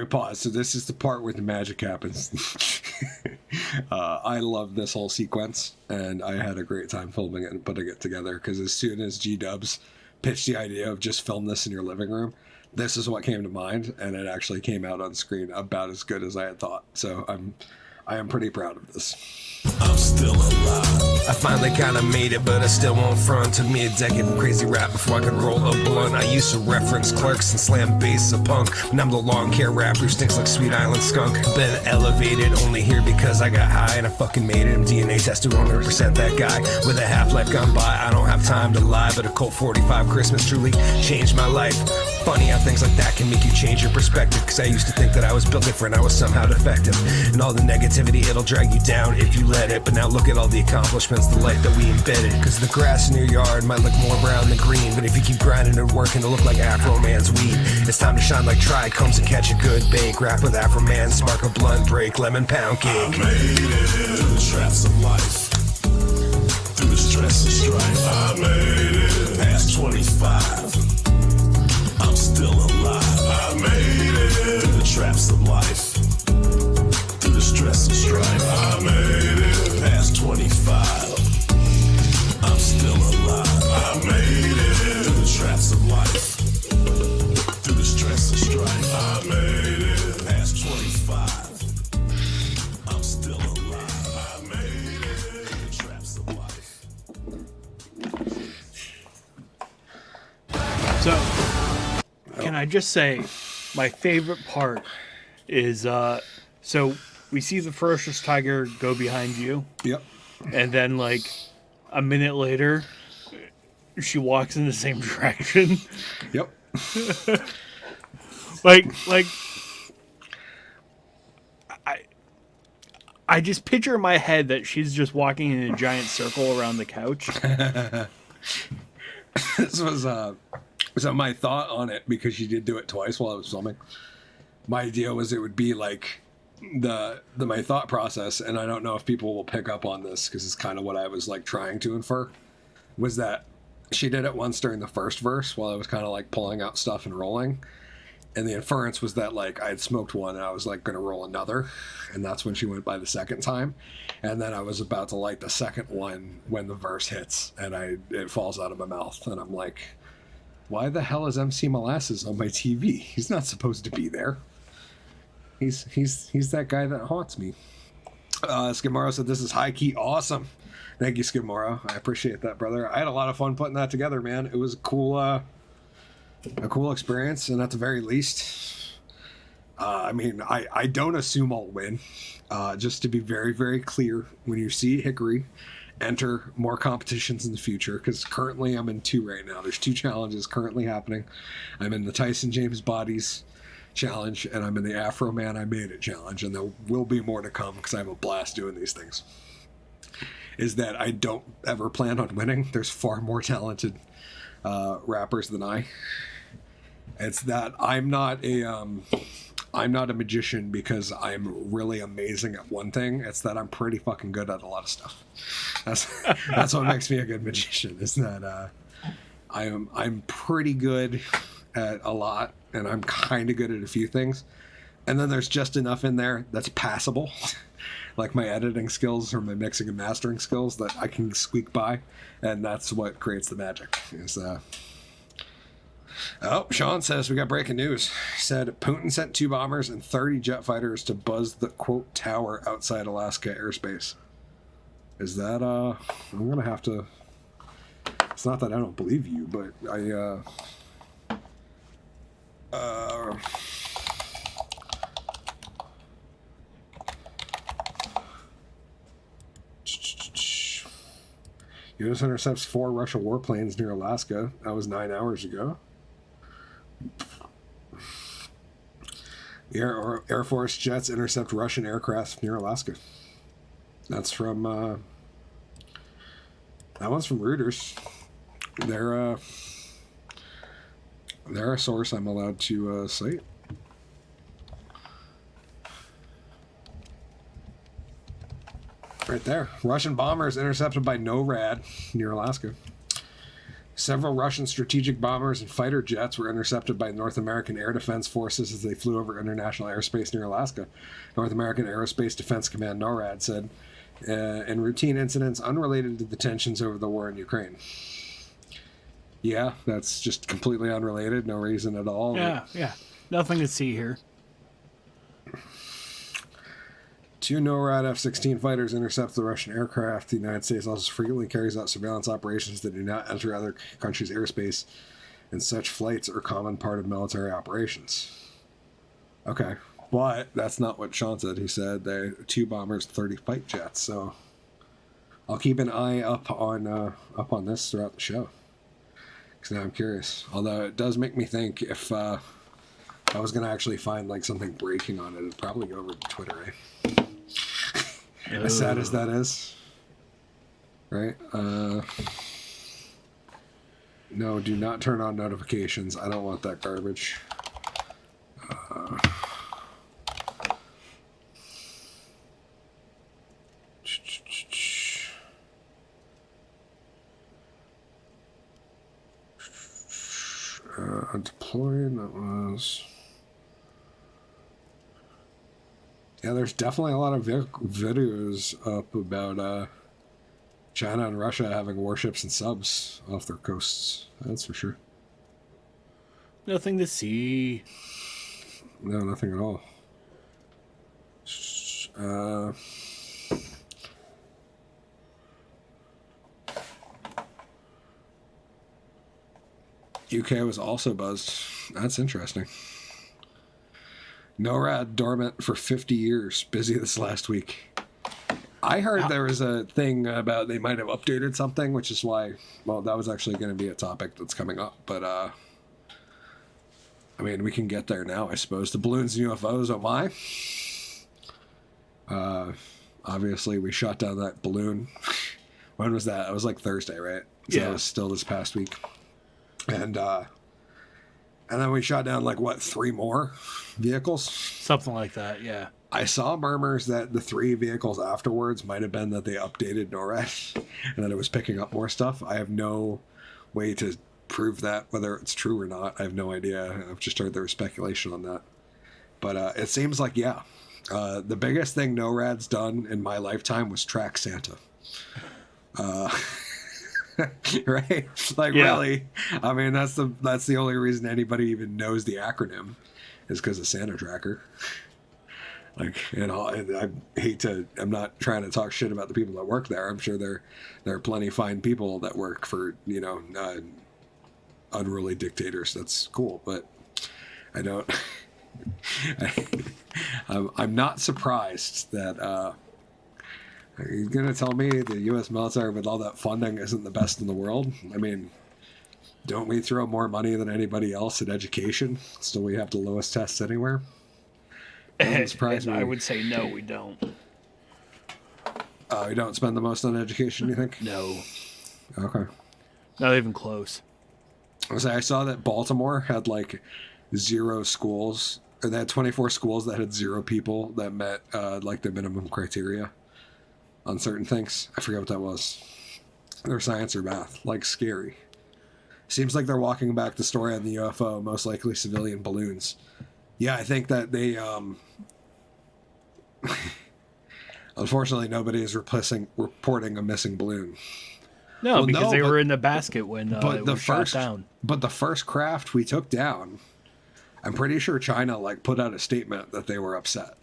right, pause. So this is the part where the magic happens. I love this whole sequence, and I had a great time filming it and putting it together, because as soon as G-Dubs pitched the idea of just film this in your living room, this is what came to mind, and it actually came out on screen about as good as I had thought. So I am pretty proud of this. I'm still alive. I finally kinda made it, but I still won't front. Took me a decade of crazy rap before I could roll a blunt. I used to reference clerks and slam bass a punk. Now I'm the long hair rapper who stinks like Sweet Island skunk. Been elevated, only here because I got high and I fucking made it. I'm DNA tested 100% that guy. With a half-life gone by, I don't have time to lie, but a Colt 45 Christmas truly changed my life. Funny how things like that can make you change your perspective, cause I used to think that I was built different, I was somehow defective. And all the negativity, it'll drag you down if you let it. But now look at all the accomplishments, the life that we embedded. Cause the grass in your yard might look more brown than green, but if you keep grinding and working, it'll look like Afro Man's weed. It's time to shine like trichomes and catch a good bake. Rap with Afro Man, spark a blunt break, lemon pound cake. I made it through the traps of life, through the stress and strife. I made it past 25. I'm still alive. I made it through the traps of life, through the stress and strife. I made it past 25. I'm still alive. I made it through the traps of life, through the stress and strife. I made it past 25. I'm still alive. I made it through the traps of life. So, can I just say, my favorite part is, so we see the ferocious tiger go behind you. Yep. And then, like, a minute later, she walks in the same direction. Yep. like, I just picture in my head that she's just walking in a giant circle around the couch. This was, so my thought on it, because she did do it twice while I was filming, my idea was it would be like my thought process, and I don't know if people will pick up on this because it's kind of what I was like trying to infer, was that she did it once during the first verse while I was kind of like pulling out stuff and rolling, and the inference was that like I had smoked one and I was like going to roll another, and that's when she went by the second time, and then I was about to light the second one when the verse hits and it falls out of my mouth, and I'm like, why the hell is MC Molasses on my TV? He's not supposed to be there. He's that guy that haunts me. Skidmaro said this is high key awesome. Thank you, Skidmaro. I appreciate that, brother. I had a lot of fun putting that together, man. It was a cool experience, and at the very least, I mean, I don't assume I'll win. Just to be very, very clear, when you see Hickory enter more competitions in the future, because currently I'm in 2 right now. There's 2 challenges currently happening. I'm in the Tyson James Bodies challenge, and I'm in the Afro Man I Made It challenge, and there will be more to come because I have a blast doing these things. Is that I don't ever plan on winning. There's far more talented rappers than I. It's that I'm not a magician because I'm really amazing at one thing. It's that I'm pretty fucking good at a lot of stuff. That's what makes me a good magician. Is that I'm pretty good at a lot, and I'm kind of good at a few things, and then there's just enough in there that's passable, like my editing skills or my mixing and mastering skills, that I can squeak by, and that's what creates the magic. Oh, Sean says we got breaking news. He said Putin sent 2 bombers and 30 jet fighters to buzz the quote tower outside Alaska airspace. Is that I'm gonna have to. It's not that I don't believe you, but U.S. intercepts 4 Russian warplanes near Alaska. That was 9 hours ago. Air Force jets intercept Russian aircraft near Alaska. That's from that one's from Reuters. They're a source I'm allowed to cite. Right there. Russian bombers intercepted by NORAD near Alaska. Several Russian strategic bombers and fighter jets were intercepted by North American Air Defense Forces as they flew over international airspace near Alaska. North American Aerospace Defense Command, NORAD, said in routine incidents unrelated to the tensions over the war in Ukraine. Yeah, that's just completely unrelated. No reason at all. Yeah. Nothing to see here. 2 NORAD F-16 fighters intercept the Russian aircraft. The United States also frequently carries out surveillance operations that do not enter other countries' airspace, and such flights are a common part of military operations. Okay, but that's not what Sean said. He said they 2 bombers, 30 fight jets. So I'll keep an eye up on this throughout the show, because now I'm curious. Although it does make me think if I was going to actually find like something breaking on it, it'd probably go over to Twitter, eh? As sad as that is, right? No, do not turn on notifications. I don't want that garbage. Deploying, that was... Yeah, there's definitely a lot of videos up about China and Russia having warships and subs off their coasts. That's for sure. Nothing to see. No, nothing at all. UK was also buzzed. That's interesting. NORAD dormant for 50 years. Busy this last week. I heard there was a thing about they might have updated something, which is why, well, that was actually going to be a topic that's coming up. But, I mean, we can get there now, I suppose. The balloons and UFOs, oh my. Obviously, we shot down that balloon. When was that? It was like Thursday, right? So yeah. It was still this past week. And then we shot down, 3 more vehicles? Something like that, yeah. I saw murmurs that the 3 vehicles afterwards might have been that they updated NORAD and that it was picking up more stuff. I have no way to prove that, whether it's true or not. I have no idea. I've just heard there was speculation on that. But it seems like, yeah. The biggest thing NORAD's done in my lifetime was track Santa. Right? Really? I mean, that's the only reason anybody even knows the acronym is because of Santa Tracker. And I hate to, I'm not trying to talk shit about the people that work there. I'm sure there are plenty fine people that work for, unruly dictators. That's cool, but I don't, I'm not surprised that, you're going to tell me the U.S. military with all that funding isn't the best in the world? I mean, don't we throw more money than anybody else at education? Still, we have the lowest tests anywhere? Doesn't surprise me. I would say no, we don't. We don't spend the most on education, you think? No. Okay. Not even close. I saw that Baltimore had 0 schools, or they had 24 schools that had 0 people that met the minimum criteria on certain things. I forget what that was. They're science or math. Scary. Seems like they're walking back the story on the UFO, most likely civilian balloons. Yeah, I think that they, unfortunately, nobody is reporting a missing balloon. No, because they were in the basket when it was shot down. But the first craft we took down, I'm pretty sure China, put out a statement that they were upset.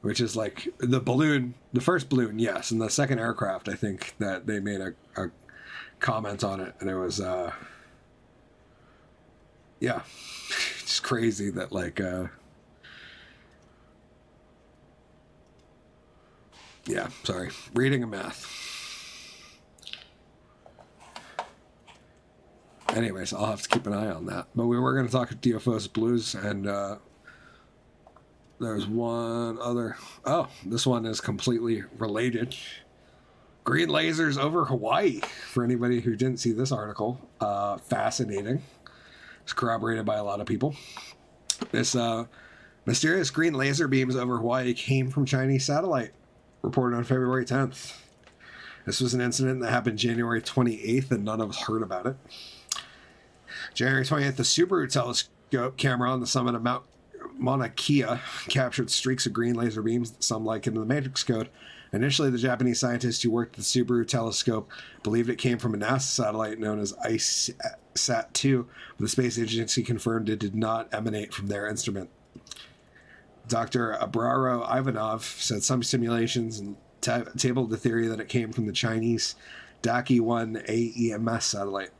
Which is the first balloon, yes. And the second aircraft, I think that they made a comment on it. And it was, yeah, it's crazy that yeah, sorry. Reading and math. Anyways, I'll have to keep an eye on that. But we were going to talk UFOs Blues and, there's one other. Oh, this one is completely related. Green lasers over Hawaii. For anybody who didn't see this article, fascinating. It's corroborated by a lot of people. This mysterious green laser beams over Hawaii came from Chinese satellite, reported on February 10th. This was an incident that happened January 28th, and none of us heard about it. January 20th, the Subaru telescope camera on the summit of Mount Mauna Kea captured streaks of green laser beams, some likened to the Matrix code. Initially, the Japanese scientists who worked at the Subaru telescope believed it came from a NASA satellite known as ICESat-2, but the space agency confirmed it did not emanate from their instrument. Dr. Abraro Ivanov said some simulations and tabled the theory that it came from the Chinese DAUQ-1 AEMS satellite.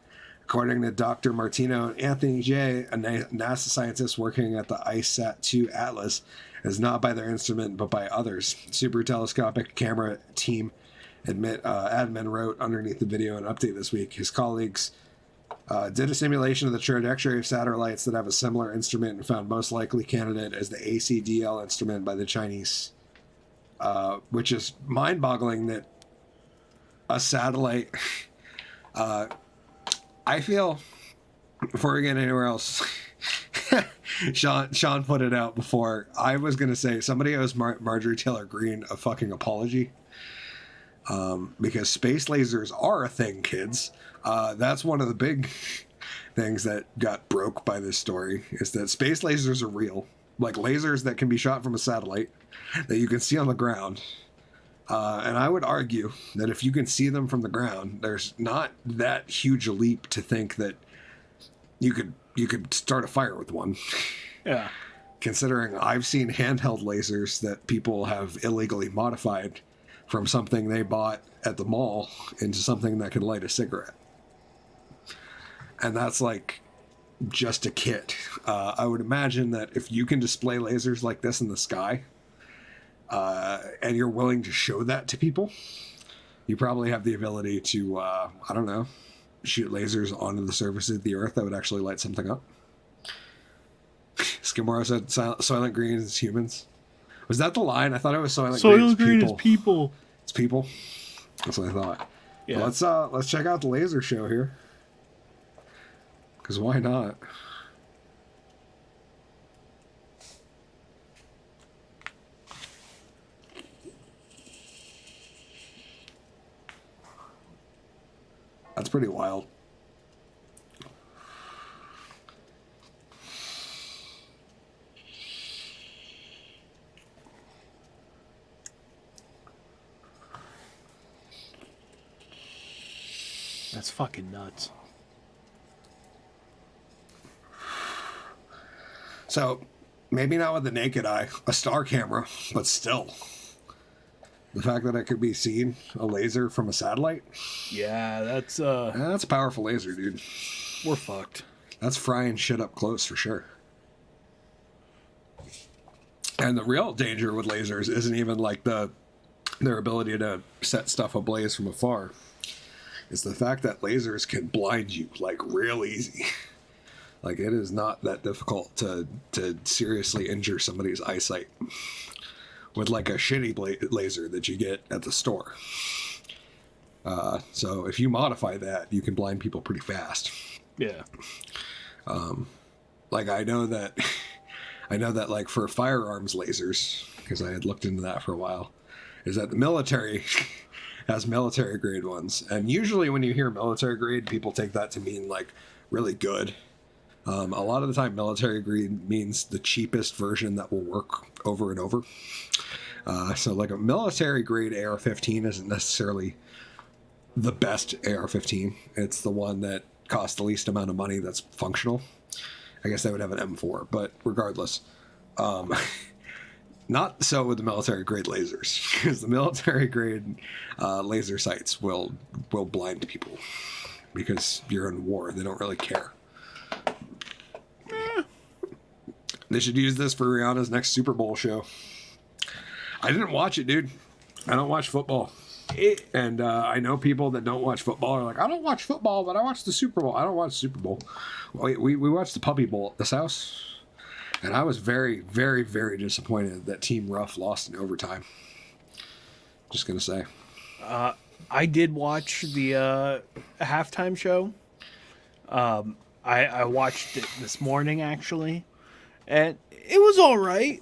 According to Dr. Martino Anthony J., a NASA scientist working at the ICESat-2 Atlas, is not by their instrument but by others. Subaru telescopic camera team admin wrote underneath the video an update this week. His colleagues did a simulation of the trajectory of satellites that have a similar instrument and found most likely candidate as the ACDL instrument by the Chinese, which is mind-boggling that a satellite... I feel, before we get anywhere else, Sean put it out before. I was going to say somebody owes Marjorie Taylor Greene a fucking apology. Because space lasers are a thing, kids. That's one of the big things that got broke by this story, is that space lasers are real. Like lasers that can be shot from a satellite that you can see on the ground. And I would argue that if you can see them from the ground, there's not that huge a leap to think that you could start a fire with one. Yeah. Considering I've seen handheld lasers that people have illegally modified from something they bought at the mall into something that could light a cigarette. And that's like just a kit. I would imagine that if you can display lasers like this in the sky, and you're willing to show that to people, you probably have the ability to, I don't know, shoot lasers onto the surface of the earth that would actually light something up. Skimora said Soylent Green is humans. Was that the line? I thought it was Soylent Green is people. It's people. That's what I thought. Yeah. Well, let's check out the laser show here. Because why not? That's pretty wild. That's fucking nuts. So, maybe not with the naked eye, a star camera, but still. The fact that it could be seen, a laser from a satellite. Yeah, that's a powerful laser, dude. We're fucked. That's frying shit up close for sure. And the real danger with lasers isn't even like their ability to set stuff ablaze from afar. It's the fact that lasers can blind you like real easy. Like it is not that difficult to seriously injure somebody's eyesight with like a shitty laser that you get at the store. So if you modify that, you can blind people pretty fast. Yeah. Like I know that like for firearms lasers, because I had looked into that for a while, is that the military has military grade ones. And usually when you hear military grade, people take that to mean like really good. A lot of the time military grade means the cheapest version that will work over and over. So like a military grade AR-15 isn't necessarily the best AR-15. It's the one that costs the least amount of money that's functional. I guess they would have an M4, but regardless. Not so with the military grade lasers, because the military grade laser sights will blind people because you're in war. They don't really care. They should use this for Rihanna's next Super Bowl show. I didn't watch it, dude. I don't watch football. And I know people that don't watch football are like, I don't watch football, but I watch the Super Bowl. I don't watch Super Bowl. We watched the Puppy Bowl at this house. And I was very, very, very disappointed that Team Ruff lost in overtime. Just going to say. I did watch the halftime show. I watched it this morning, actually. And it was all right.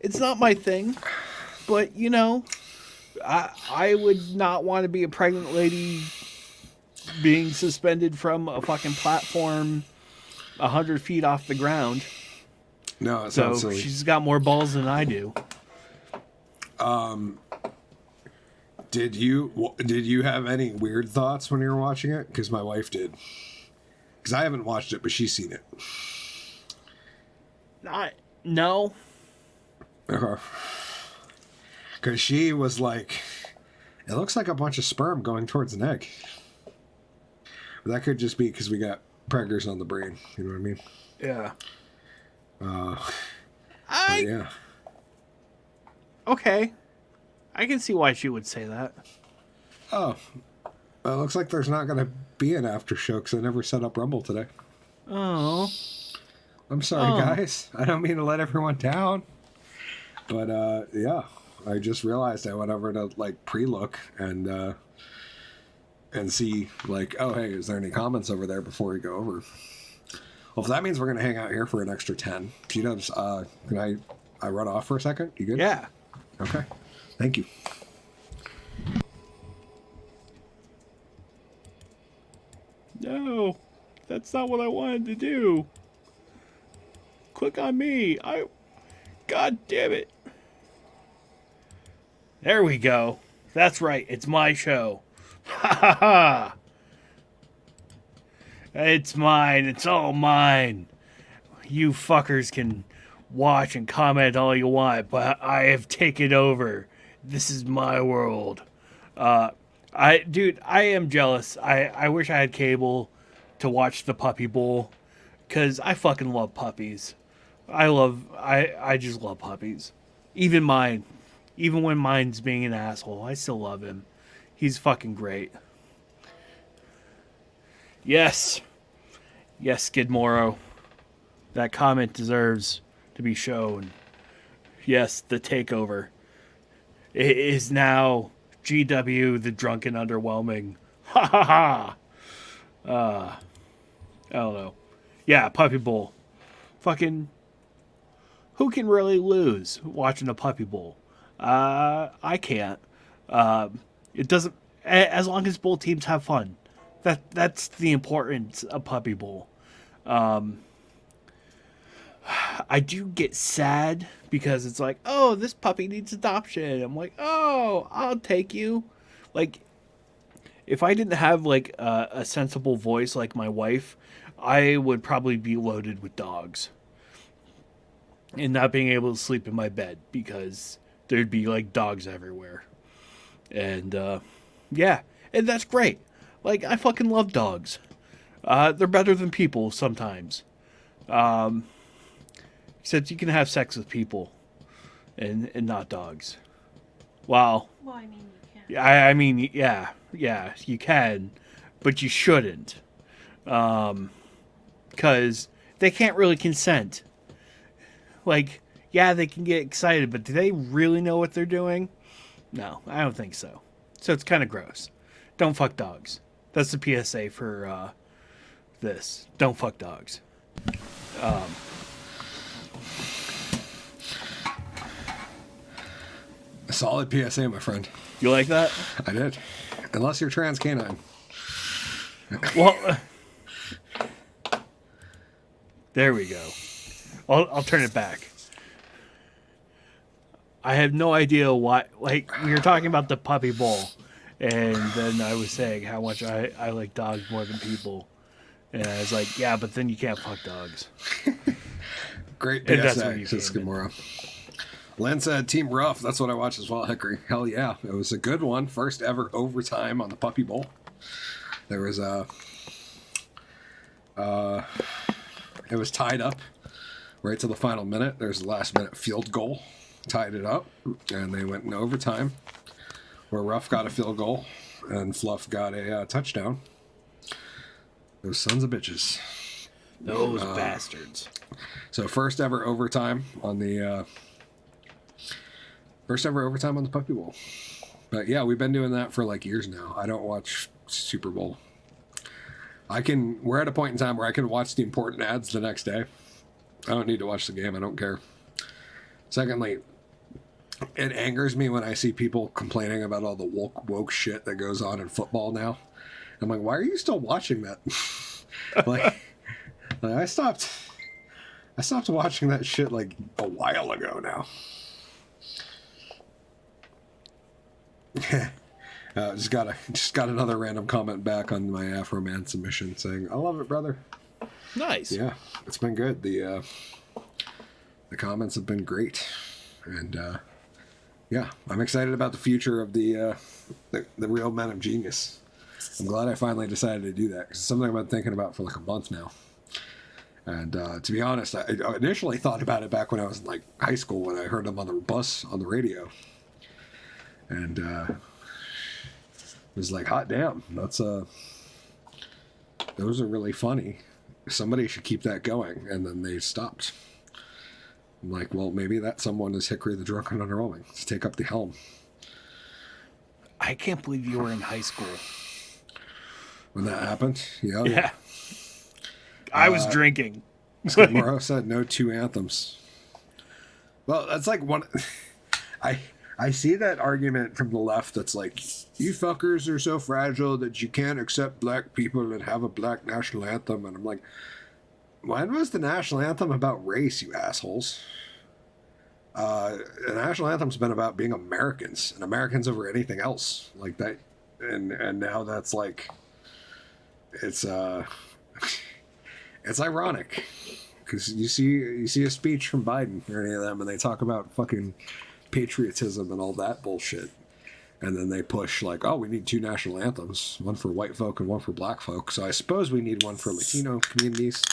It's not my thing. But, you know, I would not want to be a pregnant lady being suspended from a fucking platform 100 feet off the ground. No, it So sounds silly. she's got more balls than I do. Did you have any weird thoughts when you were watching it? Because my wife did. Because I haven't watched it, but she's seen it. No. Because she was like, it looks like a bunch of sperm going towards an egg. But that could just be because we got preggers on the brain. You know what I mean? Yeah. Yeah. Okay. I can see why she would say that. Oh. It looks like there's not going to be an after show because I never set up Rumble today. Oh. I'm sorry, guys. I don't mean to let everyone down. But, yeah. I just realized I went over to, like, pre-look and see, like, oh, hey, is there any comments over there before we go over? Well, if that means we're going to hang out here for an extra 10. G-Dubs, can I run off for a second? You good? Yeah. Okay. Thank you. No. That's not what I wanted to do. Click on me. God damn it. There we go. That's right. It's my show. Ha ha ha. It's mine. It's all mine. You fuckers can watch and comment all you want, but I have taken over. This is my world. I am jealous. I wish I had cable to watch the Puppy Bowl, because I fucking love puppies. I just love puppies. Even mine. Even when mine's being an asshole, I still love him. He's fucking great. Yes. Yes, Skid Morrow. That comment deserves to be shown. Yes, the takeover. It is now GW, the drunken underwhelming. Ha ha ha. I don't know. Yeah, Puppy Bowl. Fucking, who can really lose watching a Puppy Bowl? I can't. It doesn't, as long as both teams have fun. That's the importance of Puppy Bowl. I do get sad because it's like, oh, this puppy needs adoption. I'm like, oh, I'll take you. Like, if I didn't have like a sensible voice like my wife, I would probably be loaded with dogs and not being able to sleep in my bed because there'd be like dogs everywhere. And yeah, and that's great. Like, I fucking love dogs. They're better than people sometimes. Except you can have sex with people and not dogs. Well, I mean, you can. I mean, yeah, you can, but you shouldn't. Because they can't really consent. Like, yeah, they can get excited, but do they really know what they're doing? No, I don't think so. So it's kind of gross. Don't fuck dogs. That's the PSA for this. Don't fuck dogs. A solid PSA, my friend. You like that? I did. Unless you're trans canine. Well, there we go. I'll turn it back. I have no idea why. Like, we were talking about the Puppy Bowl, and then I was saying how much I like dogs more than people. And I was like, yeah, but then you can't fuck dogs. Great And that's PSA. when you Says came in. Gamora. Len said Team Rough. That's what I watched as well, Hickory. Hell yeah. It was a good one. First ever overtime on the Puppy Bowl. There was it was tied up right to the final minute. There's the last minute field goal. Tied it up. And they went in overtime where Rough got a field goal and Fluff got a touchdown. Those sons of bitches. Those bastards. So first ever overtime on the Puppy Bowl. But yeah, we've been doing that for like years now. I don't watch Super Bowl. We're at a point in time where I can watch the important ads the next day. I don't need to watch the game. I don't care. Secondly, it angers me when I see people complaining about all the woke shit that goes on in football now. I'm like, why are you still watching that? like I stopped watching that shit like a while ago now. Just got another random comment back on my Afro Man submission saying, I love it, brother. Nice. Yeah, it's been good. The comments have been great. And yeah, I'm excited about the future of the real men of genius. I'm glad I finally decided to do that, because it's something I've been thinking about for like a month now. And to be honest, I initially thought about it back when I was in like high school, when I heard them on the bus on the radio. And it was like, hot damn, those are really funny. Somebody should keep that going. And then they stopped. I'm like, well, maybe that someone is Hickory the Drunk and Underwhelming. Let's take up the helm. I can't believe you were in high school when that happened. Yeah. I was drinking. Skid Morrow said no 2 anthems. Well, that's like one. I see that argument from the left that's like, you fuckers are so fragile that you can't accept black people and have a black national anthem. And I'm like, when was the national anthem about race, you assholes? The national anthem's been about being Americans, and Americans over anything else like that. And now that's like, it's ironic, because you see a speech from Biden or any of them, and they talk about fucking patriotism and all that bullshit, and then they push like, oh, we need 2 national anthems, one for white folk and one for black folk, so I suppose we need one for Latino communities.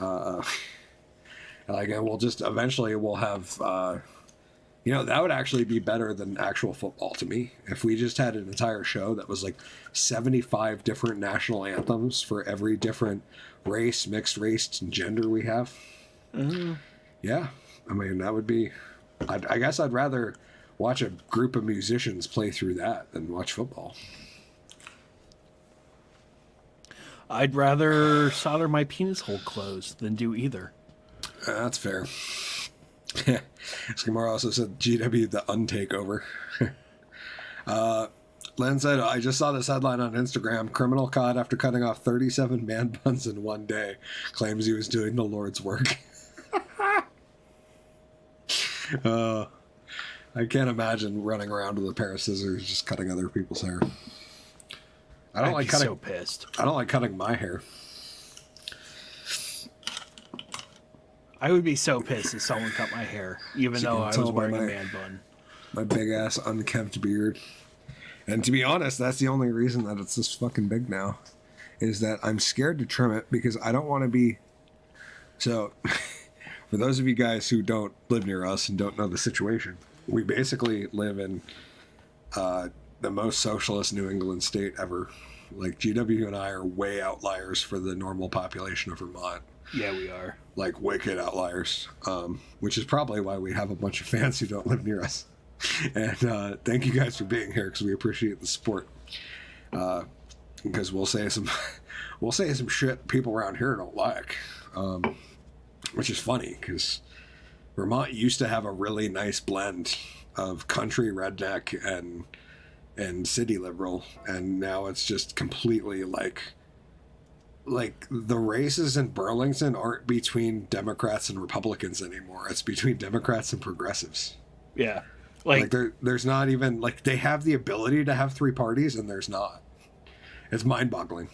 Like, and we'll have that would actually be better than actual football to me, if we just had an entire show that was like 75 different national anthems for every different race, mixed race, and gender we have. Mm-hmm. Yeah, I mean, that would be. I guess I'd rather watch a group of musicians play through that than watch football. I'd rather solder my penis hole closed than do either. That's fair. Skimar also said GW the untakeover. Len said, I just saw this headline on Instagram. Criminal caught after cutting off 37 man buns in one day. Claims he was doing the Lord's work. I can't imagine running around with a pair of scissors just cutting other people's hair. I'd be so pissed. I don't like cutting my hair. I would be so pissed if someone cut my hair, even though I was wearing a man bun. My big ass unkempt beard. And to be honest, that's the only reason that it's this fucking big now, is that I'm scared to trim it because I don't want to be. So, for those of you guys who don't live near us and don't know the situation, we basically live in the most socialist New England state ever. Like, GW and I are way outliers for the normal population of Vermont. Yeah, we are. Like, wicked outliers. Which is probably why we have a bunch of fans who don't live near us. And thank you guys for being here, because we appreciate the support. Because we'll say some shit people around here don't like. Which is funny, because Vermont used to have a really nice blend of country redneck and city liberal, and now it's just completely like the races in Burlington aren't between Democrats and Republicans anymore. It's between Democrats and progressives. Yeah. Like there's not even, like, they have the ability to have 3 parties and there's not. It's mind-boggling.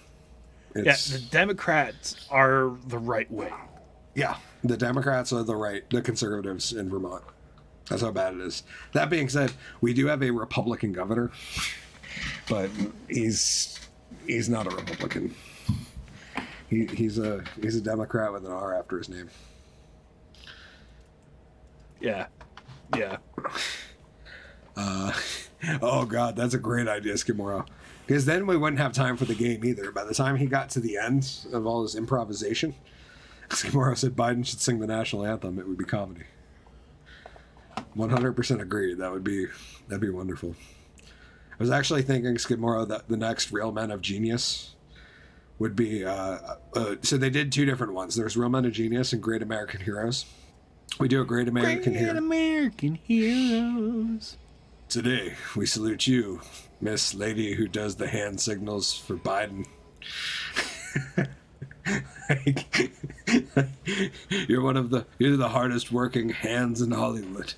Yeah, the Democrats are the right way. Yeah, the Democrats are the conservatives in Vermont. That's how bad it is. That being said, we do have a Republican governor, but he's not a Republican. He's a Democrat with an R after his name. Yeah. Yeah. Oh God, that's a great idea, Skimoro. Because then we wouldn't have time for the game either. By the time he got to the end of all his improvisation, Skimoro said Biden should sing the national anthem. It would be comedy. 100% agreed. That'd be wonderful. I was actually thinking, Skidmore, that the next Real Men of Genius would be so they did 2 different ones. There's Real Men of Genius and Great American Heroes. We do a Great American Great here. American heroes. Today, we salute you, Miss Lady who does the hand signals for Biden. You're the hardest working hands in Hollywood.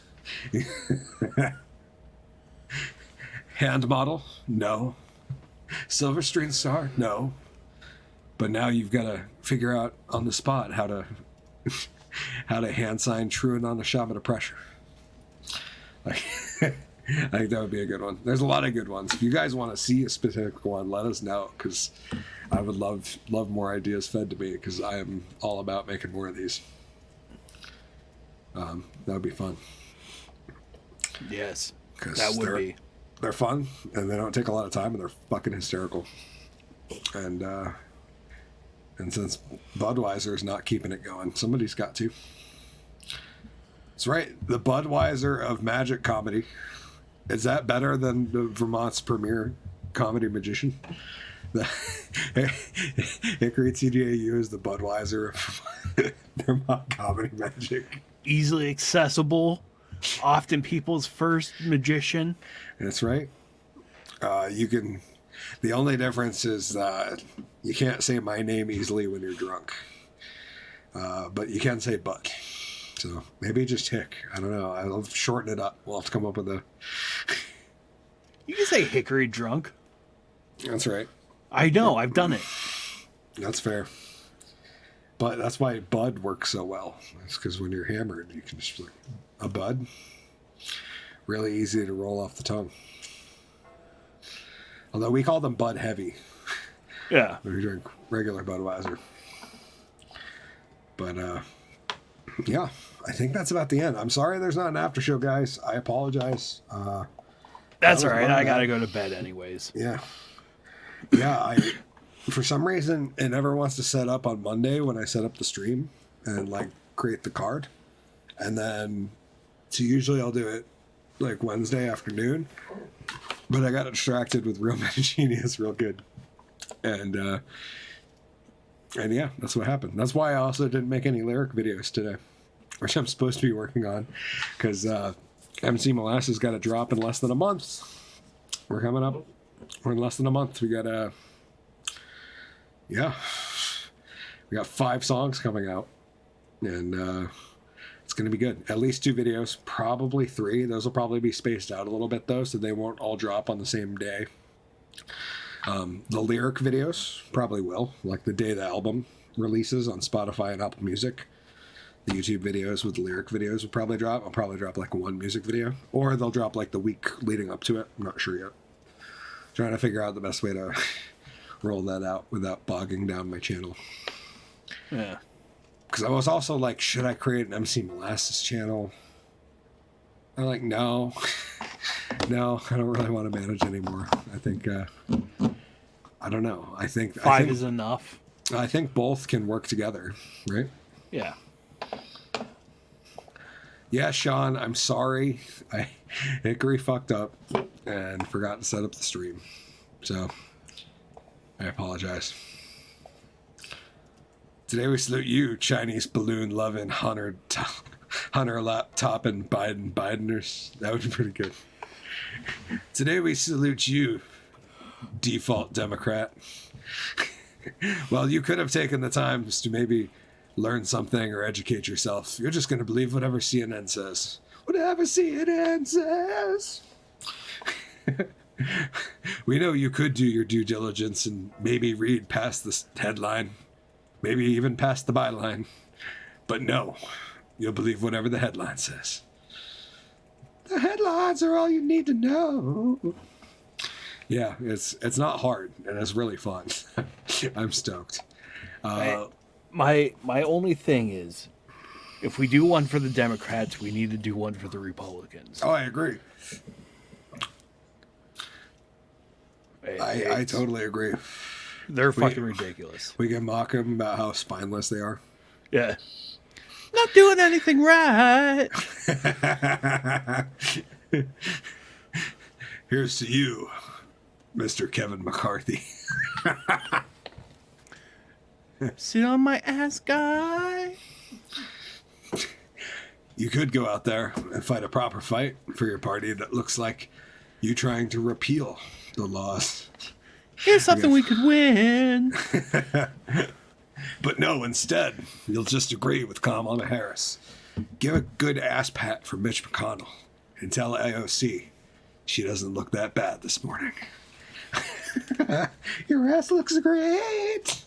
Hand model? No. Silver screen star? No. But now you've got to figure out on the spot how to hand sign truant on a shaman of pressure. Like, I think that would be a good one. There's a lot of good ones. If you guys want to see a specific one, let us know, because I would love more ideas fed to me, because I am all about making more of these. That would be fun. Yes, that would be. They're fun, and they don't take a lot of time, and they're fucking hysterical. And since Budweiser is not keeping it going, somebody's got to. That's right. The Budweiser of magic comedy. Is that better than the Vermont's premier comedy magician? The Hickory TDAU is the Budweiser of Vermont comedy magic. Easily accessible. Often people's first magician. That's right. You can. The only difference is you can't say my name easily when you're drunk, but you can say Bud. So maybe just Hick. I don't know. I'll shorten it up. We'll have to come up with a. You can say Hickory drunk. That's right. I know. I've done it. That's fair. But that's why Bud works so well. It's because when you're hammered, you can just like a Bud. Really easy to roll off the tongue. Although we call them Bud Heavy. Yeah. When you drink regular Budweiser. But, yeah, I think that's about the end. I'm sorry there's not an after show, guys. I apologize. That's all right. I got to go to bed anyways. Yeah. Yeah, for some reason, it never wants to set up on Monday when I set up the stream and, like, create the card. And then, so usually I'll do it, like, Wednesday afternoon. But I got distracted with Real Metagenius real good. And yeah, that's what happened. That's why I also didn't make any lyric videos today, which I'm supposed to be working on, because MC Molasses got a drop in less than a month. We're coming up. We're in less than a month. We got we got 5 songs coming out, and it's going to be good. At least 2 videos, probably 3. Those will probably be spaced out a little bit, though, so they won't all drop on the same day. The lyric videos probably will, like the day the album releases on Spotify and Apple Music. The YouTube videos with the lyric videos will probably drop. I'll probably drop like 1 music video, or they'll drop like the week leading up to it. I'm not sure yet. Trying to figure out the best way to roll that out without bogging down my channel. Yeah. Because I was also like, should I create an MC Molasses channel? I'm like, no. No, I don't really want to manage anymore. I think, I don't know. I think 5 is enough. I think both can work together, right? Yeah. Yeah, Sean, I'm sorry. Hickory fucked up and forgot to set up the stream. So, I apologize. Today we salute you, Chinese balloon loving Hunter laptop and Bideners. That would be pretty good. Today we salute you, default Democrat. Well, you could have taken the time to maybe learn something or educate yourself. You're just going to believe whatever CNN says. Whatever CNN says. We know you could do your due diligence and maybe read past this headline. Maybe even past the byline. But no, you'll believe whatever the headline says. The headlines are all you need to know. Yeah, it's not hard, and it's really fun. I'm stoked. My only thing is, if we do one for the Democrats, we need to do one for the Republicans. Oh, I agree. I totally agree. They're fucking ridiculous. We can mock them about how spineless they are. Yeah. Not doing anything right. Here's to you, Mr. Kevin McCarthy. Sit on my ass, guy. You could go out there and fight a proper fight for your party that looks like you trying to repeal the laws. Here's something we could win. But no, instead, you'll just agree with Kamala Harris. Give a good ass pat for Mitch McConnell and tell AOC she doesn't look that bad this morning. Your ass looks great.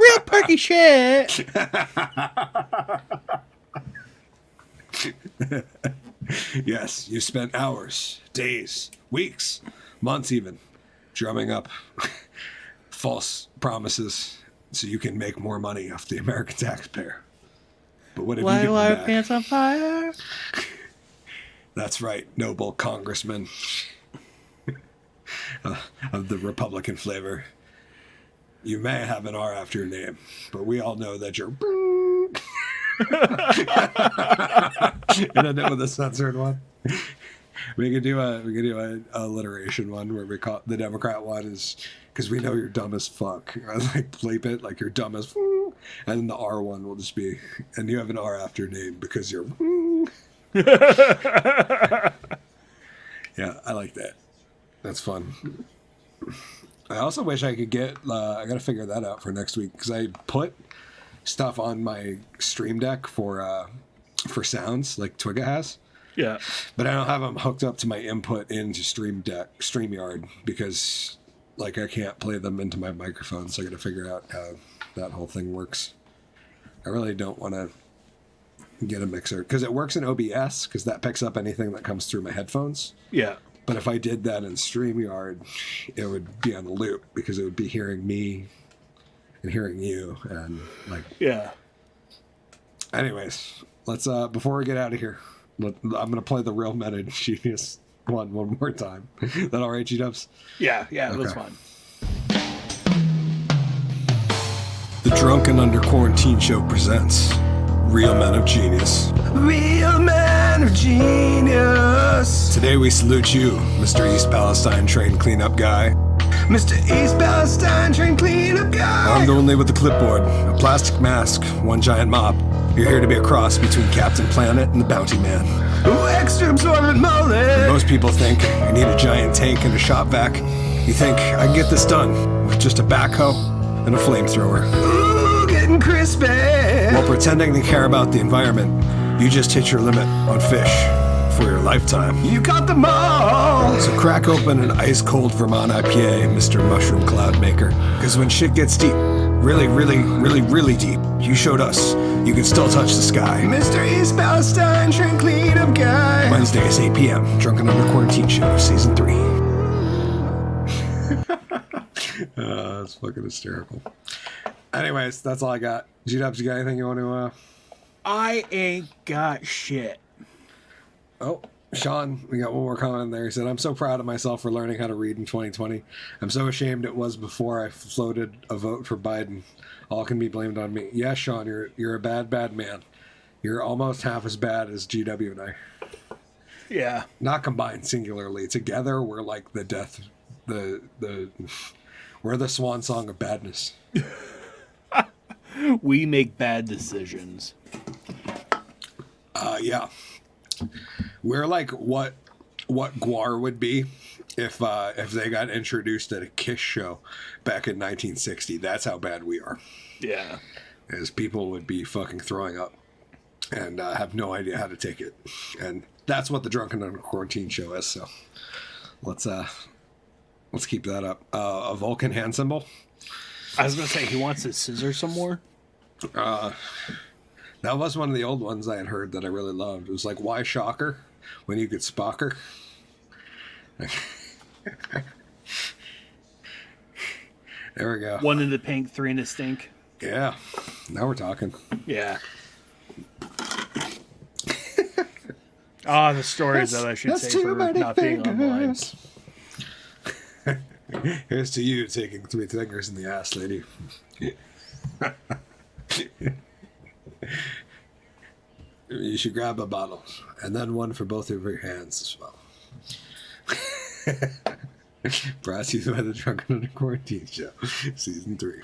Real perky shit. Yes, you spent hours, days, weeks, months even, drumming up false promises so you can make more money off the American taxpayer. But what have you Why given our pants on fire? That's right, noble congressman of the Republican flavor. You may have an R after your name, but we all know that you're... And end it with a censored one. We could do a alliteration one where we call the Democrat one is because we know you're dumb as fuck. I like bleep it like you're dumb as, and then the R one will just be, and you have an R after your name because you're. Yeah, I like that. That's fun. I also wish I could get. I gotta figure that out for next week because I put stuff on my Stream Deck for sounds like Twigga has. Yeah. But I don't have them hooked up to my input into StreamYard because like I can't play them into my microphone, so I got to figure out how that whole thing works. I really don't want to get a mixer because it works in OBS because that picks up anything that comes through my headphones. Yeah. But if I did that in StreamYard, it would be on a loop because it would be hearing me and hearing you and like. Yeah. Anyways, let's before we get out of here, I'm gonna play the Real Men of Genius one more time. That all right, G-Dubs? Yeah, Okay. that's fine. The Drunken Under Quarantine Show presents Real Men of Genius. Real Men of Genius. Today we salute you, Mr. East Palestine train cleanup guy. Mr. East Palestine train cleanup guy. Armed only with a clipboard, a plastic mask, one giant mop. You're here to be a cross between Captain Planet and the Bounty Man. Ooh, extra absorbent mullet. Most people think you need a giant tank and a shop vac. You think I can get this done with just a backhoe and a flamethrower. Ooh, getting crispy. While pretending to care about the environment, you just hit your limit on fish for your lifetime. You got them all. So crack open an ice-cold Vermont IPA, Mr. Mushroom Cloud Maker. Because when shit gets deep, really, really, really, really deep, you showed us you can still touch the sky. Mr. East Palestine Train Cleanup Guy. Wednesdays, 8 p.m. Drunken Under Quarantine Show, Season 3. That's fucking hysterical. Anyways, that's all I got. G-Dubs, you got anything you want to... I ain't got shit. Oh, Sean, we got one more comment there. He said, I'm so proud of myself for learning how to read in 2020. I'm so ashamed it was before I floated a vote for Biden. All can be blamed on me. Yeah, Sean, you're a bad, bad man. You're almost half as bad as GW and I. Yeah. Not combined singularly. Together, we're like the death, we're the swan song of badness. We make bad decisions. Yeah. We're like what Guar would be if they got introduced at a Kiss show back in 1960. That's how bad we are. Yeah. As people would be fucking throwing up and have no idea how to take it. And that's what the Drunken Under Quarantine Show is. So let's keep that up. A Vulcan hand symbol. I was going to say, he wants his scissors some more. That was one of the old ones I had heard that I really loved. It was like, why shocker when you could spocker? There we go. 1 in the pink, 3 in the stink. Yeah. Now we're talking. Yeah. The stories that I should say for not being online. Here's to you taking 3 fingers in the ass, lady. You should grab a bottle, and then one for both of your hands as well. Brought to you by the Drunken Under Quarantine Show, Season 3.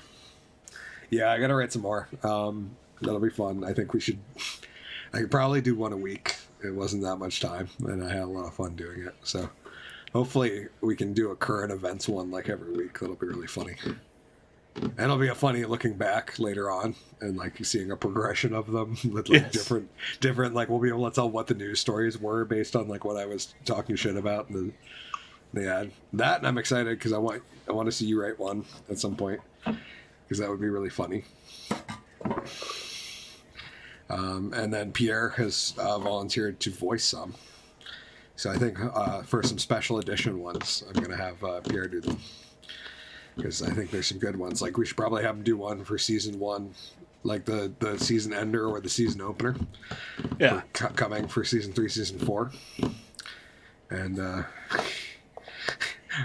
Yeah, I gotta write some more. That'll be fun. I think I could probably do one a week. It wasn't that much time, and I had a lot of fun doing it. So hopefully we can do a current events one like every week. That'll be really funny. And it'll be a funny looking back later on and like seeing a progression of them with like different like we'll be able to tell what the news stories were based on like what I was talking shit about and the ad. That, and I'm excited because I want to see you write one at some point because that would be really funny. And then Pierre has volunteered to voice some. So I think for some special edition ones, I'm going to have Pierre do them. Because I think there's some good ones. Like, we should probably have him do one for season 1, like the season ender or the season opener. Yeah. Coming for season 3, season 4. And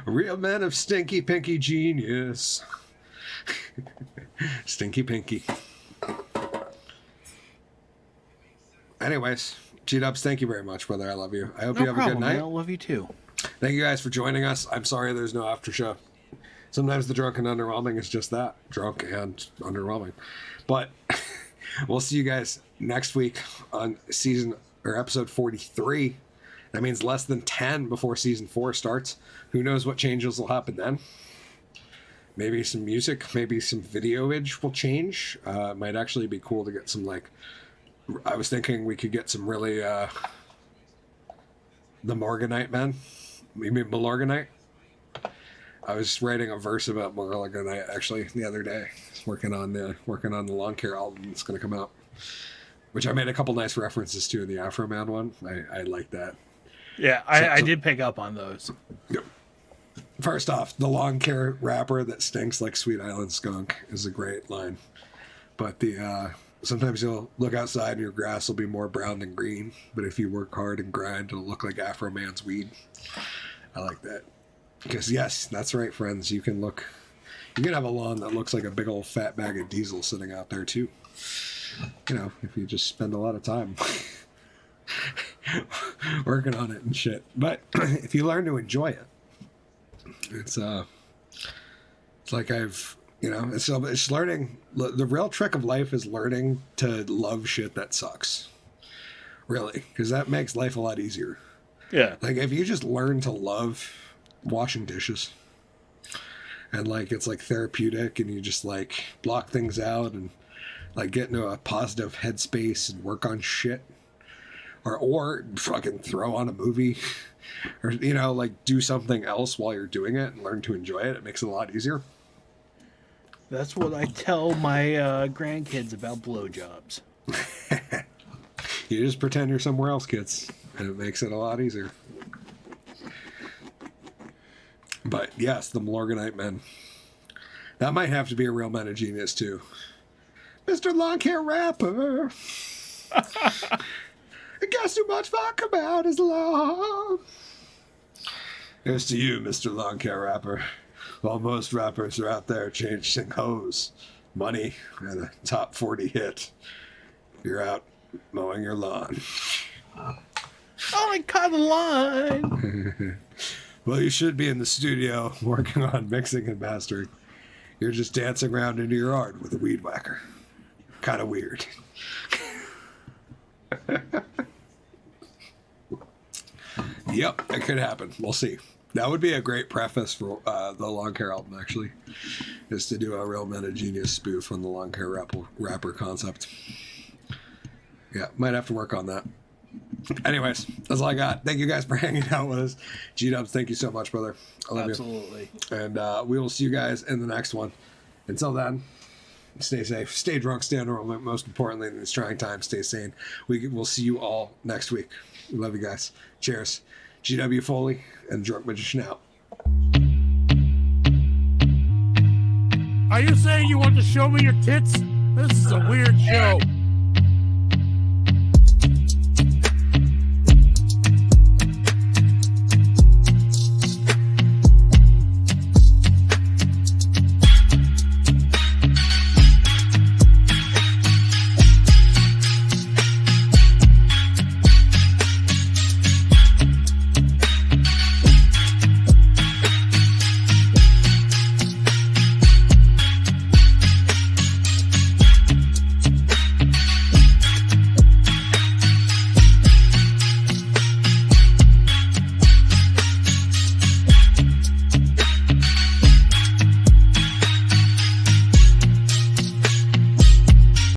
real men of stinky pinky genius. Stinky pinky. Anyways, G-Dubs, thank you very much, brother. I love you. I hope you have a good night. I love you too. Thank you guys for joining us. I'm sorry there's no after show. Sometimes the drunk and underwhelming is just that. Drunk and underwhelming. But we'll see you guys next week on episode 43. That means less than 10 before season 4 starts. Who knows what changes will happen then? Maybe some music, maybe some videoage will change. It might actually be cool to get some like... I was thinking we could get some really, the Morganite men. You mean Malorganite? I was writing a verse about Malorganite actually the other day. Working on the Lawn Care album that's going to come out, which I made a couple nice references to in the Afro Man one. I like that. Yeah, I did pick up on those. Yep. First off, the lawn care rapper that stinks like Sweet Island Skunk is a great line, but the sometimes you'll look outside and your grass will be more brown than green, but if you work hard and grind, it'll look like Afro Man's weed. I like that. Because, yes, that's right, friends. You can have a lawn that looks like a big old fat bag of diesel sitting out there, too. You know, if you just spend a lot of time working on it and shit. But if you learn to enjoy it, it's like it's learning. The real trick of life is learning to love shit that sucks. Really, because that makes life a lot easier. Yeah. Like, if you just learn to love washing dishes and like it's like therapeutic and you just like block things out and like get into a positive headspace and work on shit or fucking throw on a movie or like do something else while you're doing it and learn to enjoy it, it makes it a lot easier. That's what I tell my grandkids about blowjobs. You just pretend you're somewhere else, kids, and it makes it a lot easier. But yes, the Malorganite men. That might have to be a real man of genius too. Mr. Long Hair Rapper. Guess too much fuck about his law. Here's to you, Mr. Long Hair Rapper. While most rappers are out there chasing hoes, money, and a top 40 hit, you're out mowing your lawn. Oh, I caught a line. Well, you should be in the studio working on mixing and mastering. You're just dancing around in your yard with a weed whacker. Kind of weird. Yep, it could happen. We'll see. That would be a great preface for the Long Hair album, actually, is to do a real meta genius spoof on the Long Hair rapper concept. Yeah, might have to work on that. Anyways, that's all I got. Thank you guys for hanging out with us. G-Dubs, thank you so much, brother. I love Absolutely. you. And we will see you guys in the next one. Until then, stay safe, stay drunk, stay underwhelming. Most importantly, in these trying times, stay sane. We'll see you all next week. We love you guys. Cheers. GW Foley and Drunk Magician out. Are you saying you want to show me your tits? This is a weird show.